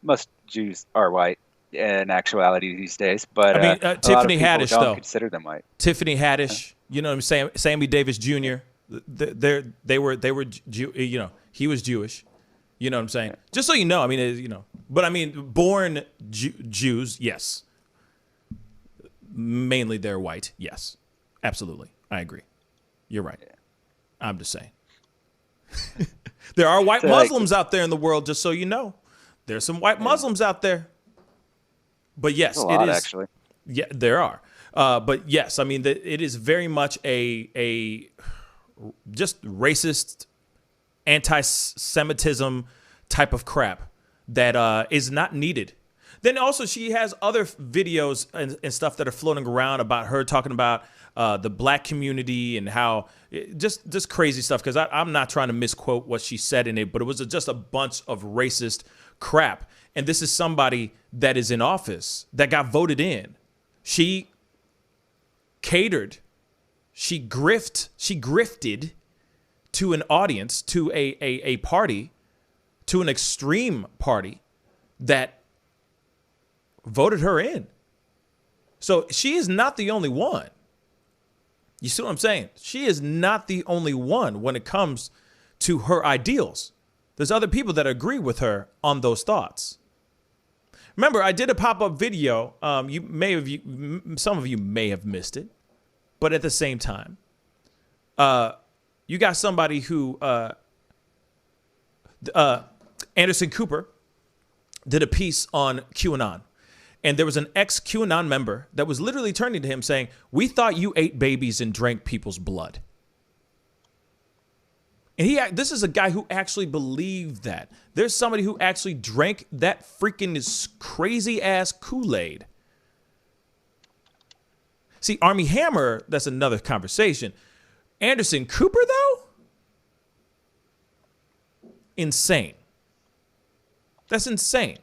most Jews are white in actuality these days, but I mean, Tiffany Haddish don't though consider them white. Tiffany Haddish, you know what I'm saying? Sammy Davis Jr. They were you know, he was Jewish. You know what I'm saying? Yeah. Just so you know, I mean, you know, but I mean, born Jews, yes. Mainly they're white, yes. Absolutely. I agree. You're right. Yeah. I'm just saying. There are white Muslims out there in the world, just so you know. There's some white Muslims out there. But yes, it is. Actually. Yeah, there are. But yes, I mean, it is very much a just racist, anti-Semitism type of crap that is not needed. Then also she has other videos and stuff that are floating around about her talking about the black community and how just crazy stuff. Because I'm not trying to misquote what she said in it, but it was just a bunch of racist crap. And this is somebody that is in office that got voted in. She catered, she grifted to an audience, to a party, to an extreme party that voted her in. So she is not the only one. You see what I'm saying? She is not the only one when it comes to her ideals. There's other people that agree with her on those thoughts. Remember, I did a pop-up video. Some of you may have missed it, but at the same time, you got somebody who, Anderson Cooper, did a piece on QAnon. And there was an ex-QAnon member that was literally turning to him saying, "We thought you ate babies and drank people's blood." And this is a guy who actually believed that. There's somebody who actually drank that freaking crazy-ass Kool-Aid. See, Armie Hammer, that's another conversation. Anderson Cooper, though? Insane. That's insane.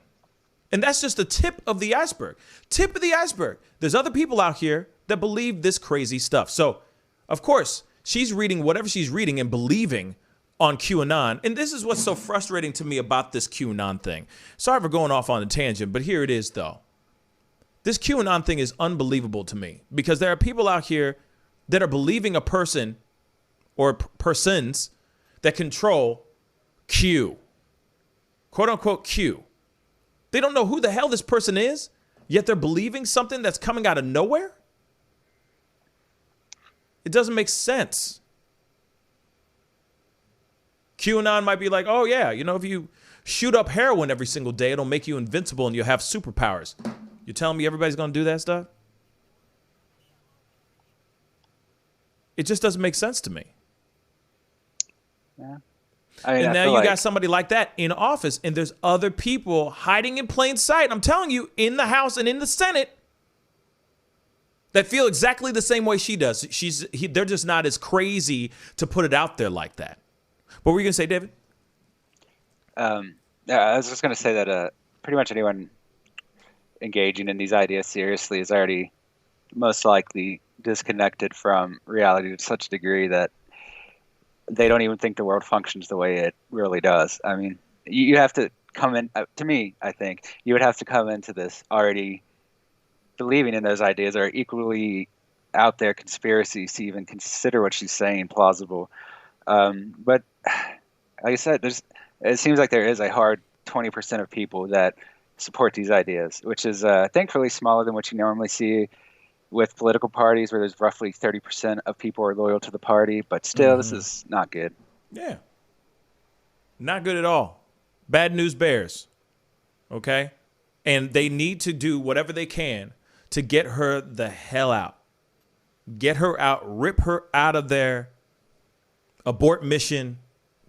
And that's just the tip of the iceberg. Tip of the iceberg. There's other people out here that believe this crazy stuff. So, of course, she's reading whatever she's reading and believing on QAnon. And this is what's so frustrating to me about this QAnon thing. Sorry for going off on a tangent, but here it is, though. This QAnon thing is unbelievable to me because there are people out here that are believing a person or persons that control Q. Quote unquote Q. They don't know who the hell this person is, yet they're believing something that's coming out of nowhere? It doesn't make sense. QAnon might be like, oh yeah, you know, if you shoot up heroin every single day, it'll make you invincible and you'll have superpowers. You're telling me everybody's going to do that stuff? It just doesn't make sense to me. Yeah. And now you got somebody like that in office, and there's other people hiding in plain sight. I'm telling you, in the House and in the Senate that feel exactly the same way she does. They're just not as crazy to put it out there like that. What were you going to say, David? Yeah, I was just going to say that pretty much anyone engaging in these ideas seriously is already most likely disconnected from reality to such a degree that they don't even think the world functions the way it really does. I mean, you have to come in, to me, I think, you would have to come into this already believing in those ideas or equally out there conspiracies to even consider what she's saying plausible. But like I said, it seems like there is a hard 20% of people that support these ideas, which is thankfully smaller than what you normally see with political parties, where there's roughly 30% of people are loyal to the party. But still, this is not good. Yeah. Not good at all. Bad news bears. Okay? And they need to do whatever they can to get her the hell out. Get her out. Rip her out of there. Abort mission.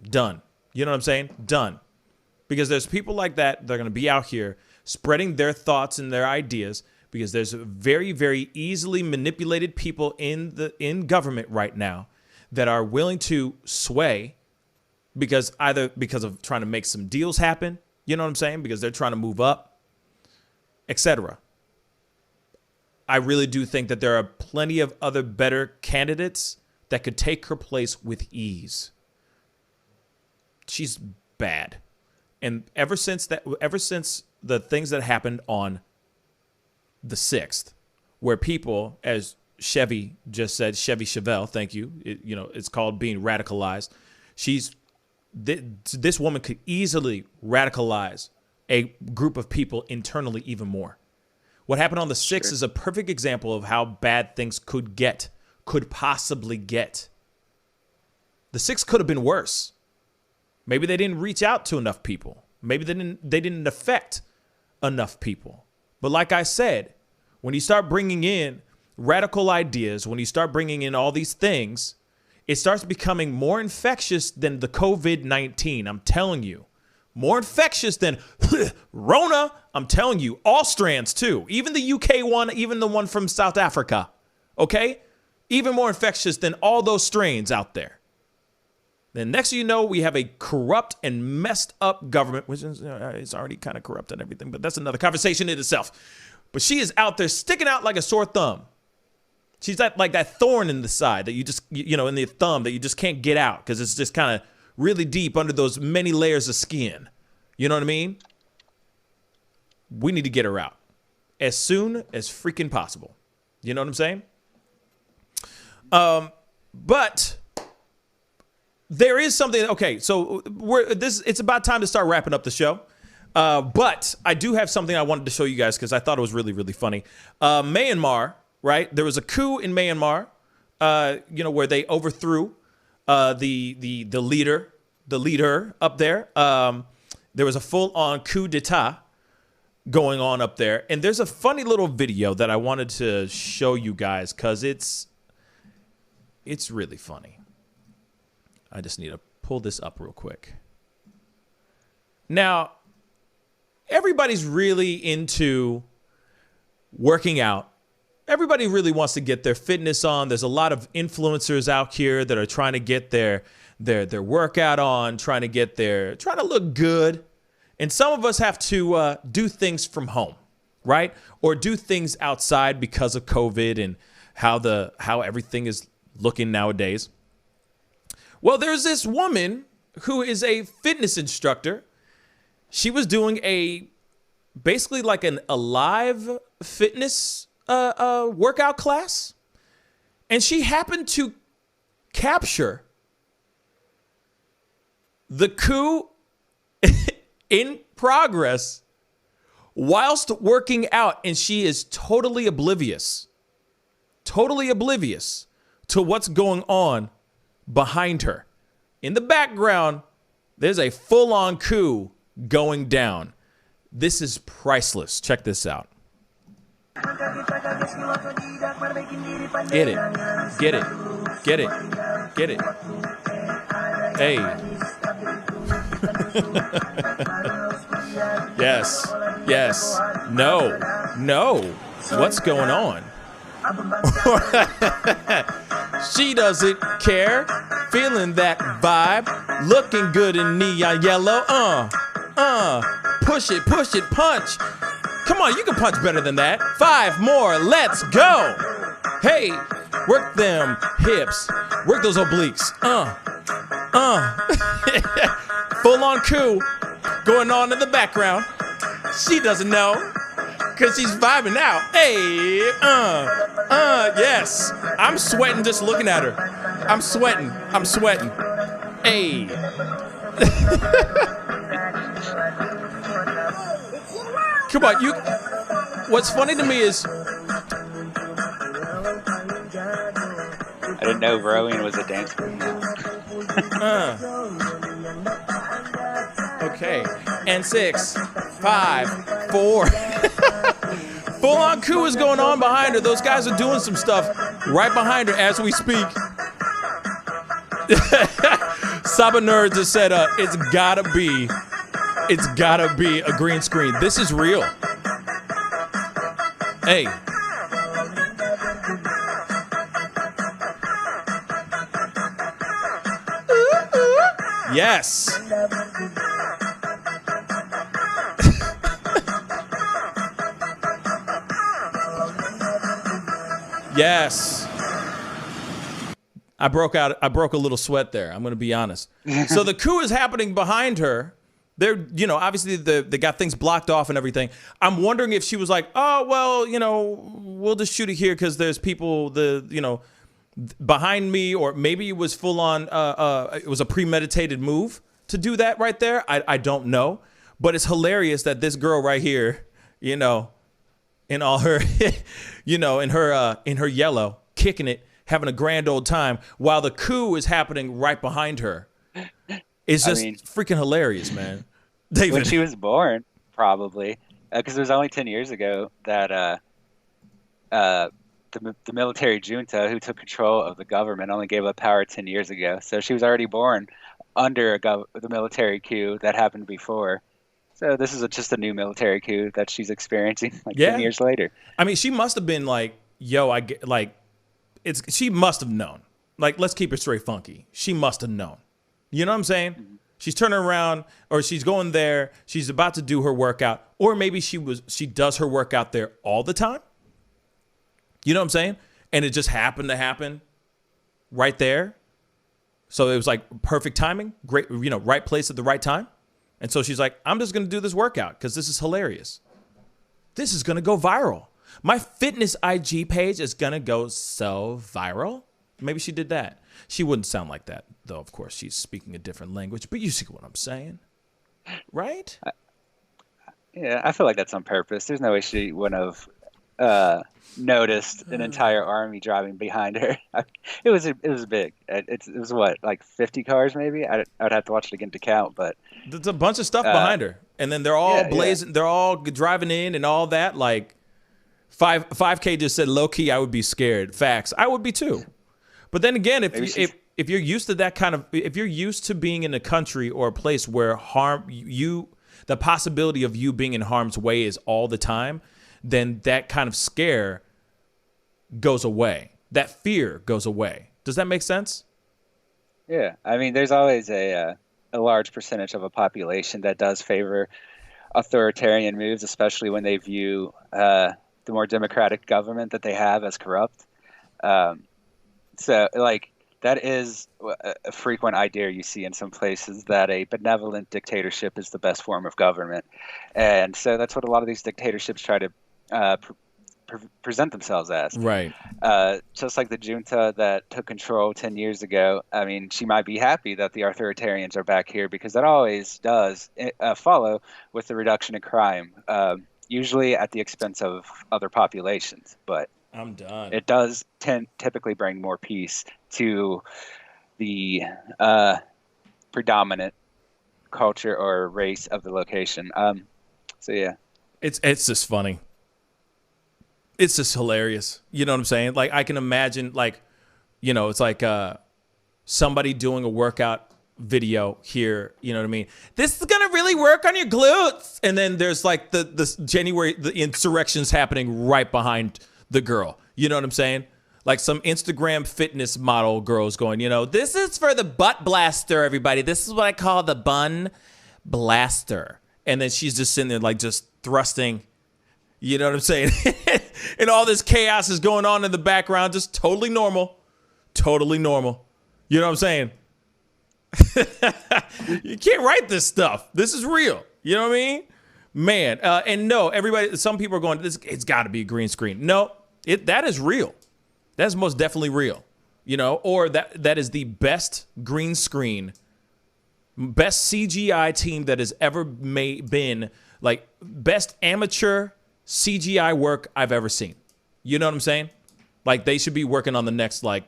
Done. You know what I'm saying? Done. Because there's people like that are going to be out here spreading their thoughts and their ideas, because there's very, very easily manipulated people in government right now that are willing to sway either because of trying to make some deals happen, you know what I'm saying? Because they're trying to move up, etc. I really do think that there are plenty of other better candidates that could take her place with ease. She's bad. And ever since the things that happened on the 6th, where people, as Chevy just said, Chevy Chevelle, thank you. It's called being radicalized. This woman could easily radicalize a group of people internally even more. What happened on the 6th is a perfect example of how bad things could possibly get. The 6th could have been worse. Maybe they didn't reach out to enough people. Maybe they didn't affect enough people. But like I said, when you start bringing in radical ideas, when you start bringing in all these things, it starts becoming more infectious than the COVID-19. I'm telling you. More infectious than Rona. I'm telling you. All strands, too. Even the UK one, even the one from South Africa. Okay? Even more infectious than all those strains out there. Then next thing you know, we have a corrupt and messed up government, which is it's already kind of corrupt and everything, but that's another conversation in itself. But she is out there sticking out like a sore thumb. She's like that thorn in the side that you just, in the thumb that you just can't get out because it's just kind of really deep under those many layers of skin. You know what I mean? We need to get her out as soon as freaking possible. You know what I'm saying? But there is something. Okay, so it's about time to start wrapping up the show. But I do have something I wanted to show you guys because I thought it was really, really funny. Myanmar, right? There was a coup in Myanmar, where they overthrew the leader up there. There was a full-on coup d'etat going on up there. And there's a funny little video that I wanted to show you guys because it's really funny. I just need to pull this up real quick. Now, everybody's really into working out. Everybody really wants to get their fitness on. There's a lot of influencers out here that are trying to get their workout on, trying to look good. And some of us have to do things from home, right? Or do things outside because of COVID and how everything is looking nowadays. Well, there's this woman who is a fitness instructor. She was doing basically like a live fitness workout class, and she happened to capture the coup in progress whilst working out, and she is totally oblivious to what's going on behind her. In the background, there's a full-on coup going down. This is priceless. Check this out. Get it. Get it. Get it. Get it. Hey. Yes. Yes. No. No. What's going on? She doesn't care. Feeling that vibe. Looking good in neon yellow. Push it, punch. Come on, you can punch better than that. 5 more, let's go. Hey, work them hips. Work those obliques. Full on coup going on in the background. She doesn't know, cause she's vibing out. Hey, yes. I'm sweating just looking at her. I'm sweating. Hey. Come on, what's funny to me is I didn't know rowing was a dance move. Okay, and 6, 5, 4. Full on coup is going on behind her. Those guys are doing some stuff right behind her as we speak. Saba Nerd just said, it's gotta be a green screen. This is real. Hey. Yes. Yes. I broke a little sweat there. I'm going to be honest. So the coup is happening behind her. They're, obviously they got things blocked off and everything. I'm wondering if she was like, oh, well, we'll just shoot it here because there's people, behind me, or maybe it was full on, it was a premeditated move to do that right there. I don't know. But it's hilarious that this girl right here, in all her, in her yellow, kicking it, having a grand old time while the coup is happening right behind her. It's just freaking hilarious, man. David. When she was born, probably, because it was only 10 years ago that the military junta who took control of the government only gave up power 10 years ago. So she was already born under the military coup that happened before. So this is just a new military coup that she's experiencing 10 years later. I mean, she must have been like, yo, she must have known. Like, let's keep it straight funky. She must have known. You know what I'm saying? Mm-hmm. She's turning around, or she's going there. She's about to do her workout, or maybe she does her workout there all the time. You know what I'm saying? And it just happened to happen right there. So it was like perfect timing, great, right place at the right time. And so she's like, I'm just going to do this workout because this is hilarious. This is going to go viral. My fitness IG page is going to go so viral. Maybe she did that. She wouldn't sound like that, though, of course. She's speaking a different language. But you see what I'm saying, right? Yeah, I feel like that's on purpose. There's no way she wouldn't have noticed an entire army driving behind her. It was big. It was what, like 50 cars maybe? I'd have to watch it again to count, but there's a bunch of stuff behind her. And then they're all blazing. They're all driving in and all that. Like 5K just said, low key, I would be scared. Facts. I would be too. But then again, if you're used to that kind of, if you're used to being in a country or a place where the possibility of you being in harm's way is all the time, then that kind of scare goes away. That fear goes away. Does that make sense? Yeah. I mean, there's always a large percentage of a population that does favor authoritarian moves, especially when they view the more democratic government that they have as corrupt. So, like, that is a frequent idea you see in some places, that a benevolent dictatorship is the best form of government. And so that's what a lot of these dictatorships try to present themselves as. Right. Just like the junta that took control 10 years ago. I mean, she might be happy that the authoritarians are back here, because that always does follow with the reduction in crime, usually at the expense of other populations. But I'm done. It does typically bring more peace to the predominant culture or race of the location. So yeah, it's just funny. It's just hilarious. You know what I'm saying? Like, I can imagine, like, you know, it's like somebody doing a workout video here. You know what I mean? This is gonna really work on your glutes, and then there's like the insurrection's happening right behind the girl. You know what I'm saying? Like some Instagram fitness model girls going, you know, this is for the butt blaster, everybody. This is what I call the bun blaster. And then she's just sitting there like just thrusting. You know what I'm saying? And all this chaos is going on in the background, just totally normal. Totally normal. You know what I'm saying? You can't write this stuff. This is real. You know what I mean? Man, and no, everybody, some people are going, it's got to be a green screen. No, that is real. That's most definitely real. You know, or that is the best green screen, best CGI team that has ever been, like, best amateur CGI work I've ever seen. You know what I'm saying? Like, they should be working on the next, like,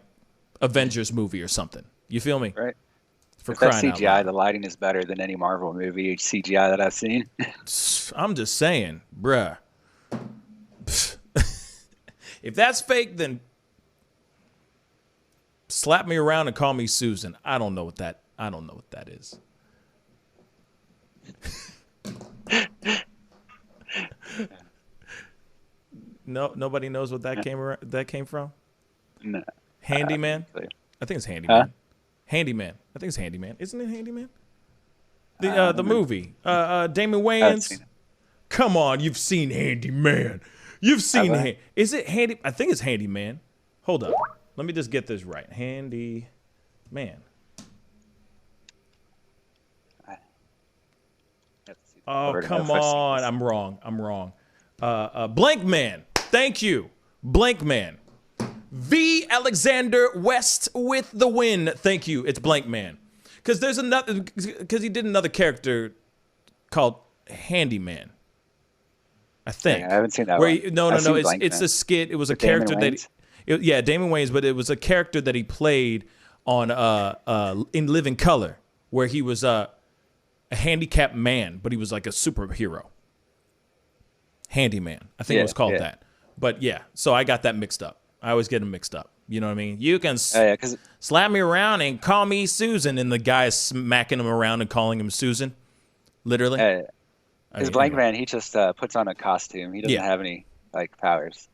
Avengers movie or something. You feel me? Right. For if that's crying CGI, out loud. the lighting is better than any Marvel movie CGI that I've seen. I'm just saying, bruh. If that's fake, then slap me around and call me Susan. I don't know what that is. No, nobody knows what that came from. No. Handyman. I think it's Handyman. Huh? Handyman. I think it's Handyman. Isn't it Handyman? The movie. Damon Wayans. Come on, you've seen Handyman. You've seen Is it Handy? I think it's Handyman. Hold up. Let me just get this right. Handyman. Oh, come on. I'm wrong. Blank Man. Thank you. Blank Man. V. Alexander West with the win. Thank you. It's Blank Man. Because he did another character called Handyman. I think. I haven't seen that one. No. It's a skit. It was a character that Damon Wayans, but it was a character that he played on in Living Color, where he was a handicapped man, but he was like a superhero. Handyman. I think it was called that. But yeah, so I got that mixed up. I always get them mixed up. You know what I mean? You can slap me around and call me Susan, and the guy is smacking him around and calling him Susan. Literally. Because Blank Man, he just puts on a costume. He doesn't have any, like, powers.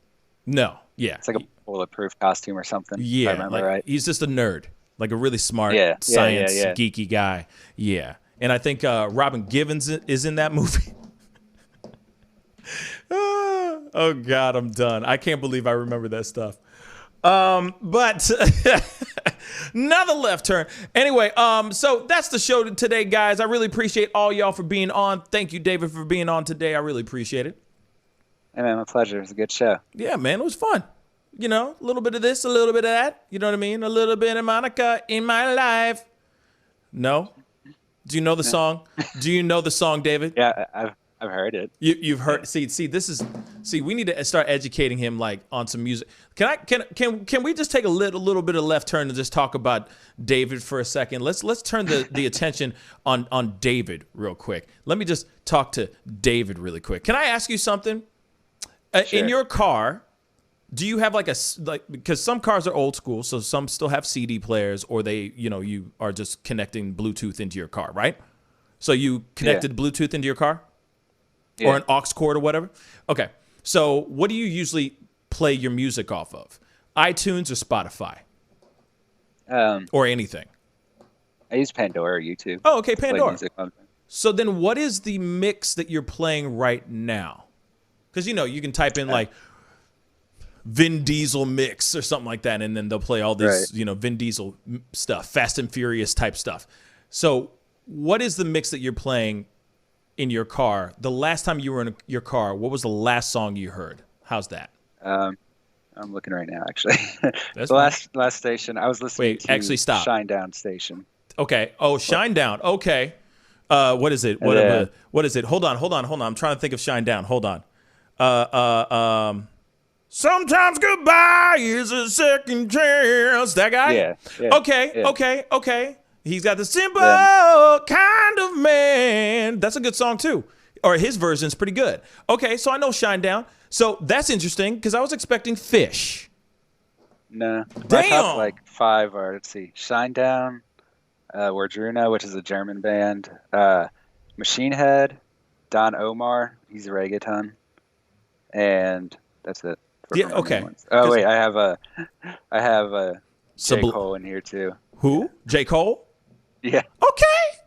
No, yeah. It's like a bulletproof costume or something. Yeah, if I remember right. He's just a nerd, like a really smart science geeky guy. Yeah, and I think Robin Givens is in that movie. Oh God, I'm done. I can't believe I remember that stuff. But another left turn. Anyway, so that's the show today, guys. I really appreciate all y'all for being on. Thank you, David, for being on today. I really appreciate it. Hey, man, my pleasure. It was a good show. Yeah, man, it was fun. You know, a little bit of this, a little bit of that. You know what I mean? A little bit of Monica in my life. No? Do you know the song? Do you know the song, David? Yeah, I've I've heard it. You've heard. See. This is. See, we need to start educating him like on some music. Can we just take a little bit of left turn and just talk about David for a second? Let's turn the attention on David real quick. Let me just talk to David really quick. Can I ask you something? Sure. In your car, do you have because some cars are old school, so some still have CD players, or you are just connecting Bluetooth into your car, right? So you connected Bluetooth into your car? Yeah. Or an aux cord or whatever? Okay. So what do you usually play your music off of? iTunes or Spotify? Or anything? I use Pandora or YouTube. Oh, okay, to play Pandora. music on. So then what is the mix that you're playing right now? Because, you can type in like Vin Diesel mix or something like that, and then they'll play all this, Vin Diesel stuff, Fast and Furious type stuff. So what is the mix that you're playing in your car? The last time you were in your car, what was the last song you heard? How's that? I'm looking right now, actually. That's the last station I was listening to. Actually, stop. Shinedown station. Okay. Oh, Shinedown. Okay. What is it? What is it? Hold on. I'm trying to think of Shinedown. Hold on. Sometimes goodbye is a second chance. That guy? Yeah. Okay. He's got the simple kind of man. That's a good song too. Or his version's pretty good. Okay, so I know Shinedown. So that's interesting because I was expecting Fish. No. Damn. My top like 5 are, let's see, Shinedown, Wardruna, which is a German band, Machine Head, Don Omar, he's a reggaeton, and that's it. Yeah, okay. Oh wait, I have a J. Cole in here too. Who? J. Cole? Yeah. Okay.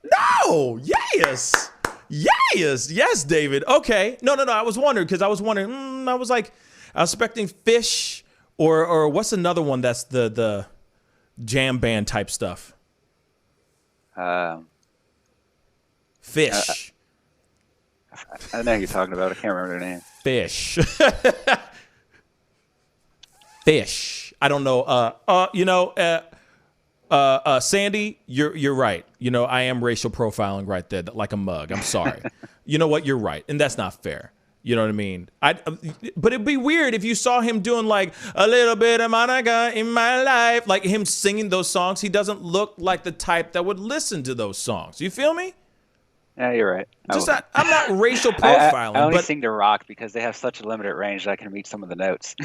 No. Yes. Yes, David. Okay. No. I was wondering because I was wondering. I was expecting Fish or what's another one that's the jam band type stuff. Fish. I know who you're talking about. I can't remember their name. Fish. Fish. I don't know. Sandy, you're right. I am racial profiling right there, like a mug. I'm sorry. You know what? You're right, and that's not fair. You know what I mean? But it'd be weird if you saw him doing like a little bit of Monica in my life, like him singing those songs. He doesn't look like the type that would listen to those songs. You feel me? Yeah, you're right. I'm not racial profiling. I only but sing to rock because they have such a limited range that I can reach some of the notes.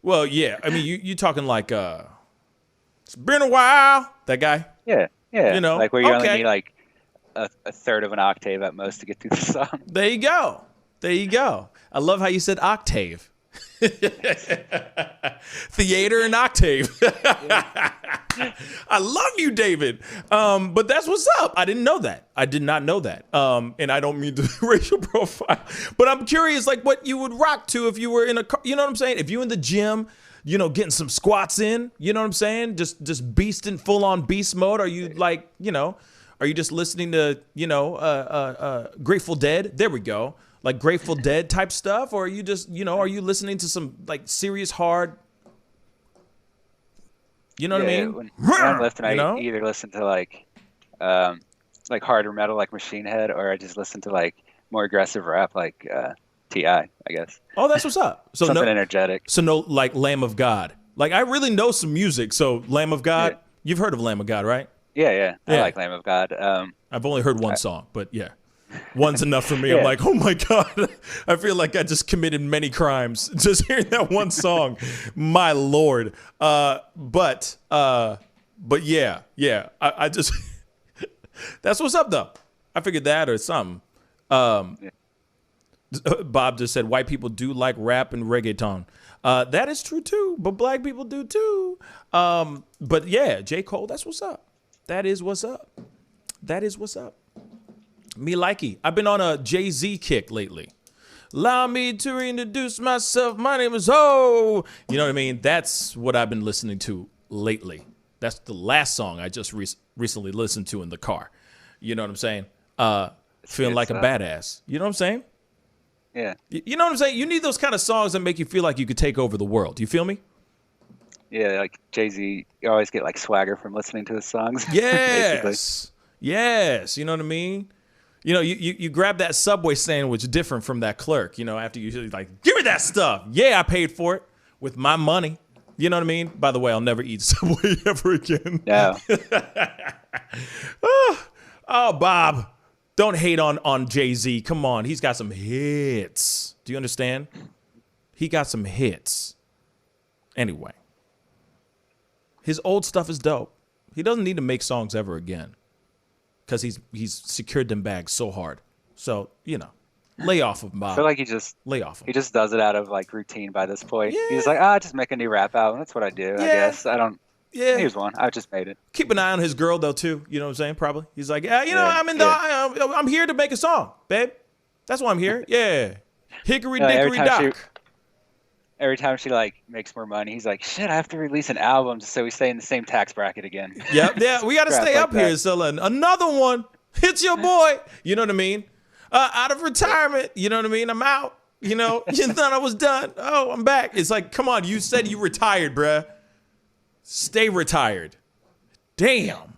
Well, yeah. I mean, you talking like it's been a while. That guy. Yeah. Like where you only need like a third of an octave at most to get through the song. There you go. I love how you said octave. Theater and octave. I love you, David. But that's what's up. I didn't know that. I did not know that. And I don't mean to racial profile, but I'm curious, like what you would rock to if you were in a car. You know what I'm saying? If you in the gym, getting some squats in. You know what I'm saying? Just beasting, full on beast mode. Are you like, are you just listening to, Grateful Dead? There we go. Like Grateful Dead type stuff, or are you just, are you listening to some like serious hard? You know what I mean? When I'm lifting, I either listen to like harder metal, like Machine Head, or I just listen to like more aggressive rap, like T.I., I guess. Oh, that's what's up. So something energetic. So no, like Lamb of God. Like I really know some music. So Lamb of God, You've heard of Lamb of God, right? Yeah. I like Lamb of God. I've only heard one song, but yeah. One's enough for me. I'm like, oh my God. I feel like I just committed many crimes just hearing that one song. My Lord. But yeah. I just that's what's up though. I figured that or something. Bob just said white people do like rap and reggaeton. That is true too, but black people do too. But yeah, J. Cole, that's what's up. That is what's up. Me likey. I've been on a Jay-Z kick lately. Allow me to reintroduce myself. My name is Ho. You know what I mean? That's what I've been listening to lately. That's the last song I just recently listened to in the car. You know what I'm saying? Feeling like a badass. You know what I'm saying? Yeah. You know what I'm saying? You need those kind of songs that make you feel like you could take over the world. You feel me? Yeah, like Jay-Z, you always get like swagger from listening to his songs. Yes. Yes. You know what I mean? You grab that Subway sandwich different from that clerk, after you like, give me that stuff. Yeah, I paid for it with my money. You know what I mean? By the way, I'll never eat Subway ever again. No. Oh, Bob, don't hate on Jay-Z. Come on, he's got some hits. Do you understand? He got some hits. Anyway, his old stuff is dope. He doesn't need to make songs ever again because he's secured them bags so hard. So, lay off of him, Bob. I feel like he just lay off him. He just does it out of like routine by this point. Yeah. He's like, just make a new rap album. That's what I do, I guess. I don't. Yeah. Here's one. I just made it. Keep an eye on his girl though too. You know what I'm saying? Probably. He's like, I'm here to make a song, babe. That's why I'm here. Yeah. Hickory dickory dock. Every time she like makes more money, he's like, shit, I have to release an album just so we stay in the same tax bracket again. Yep. Yeah. We got to stay up here, Zilla. Another one. It's your boy. You know what I mean? Out of retirement. You know what I mean? I'm out. You thought I was done. Oh, I'm back. It's like, come on. You said you retired, bruh. Stay retired. Damn.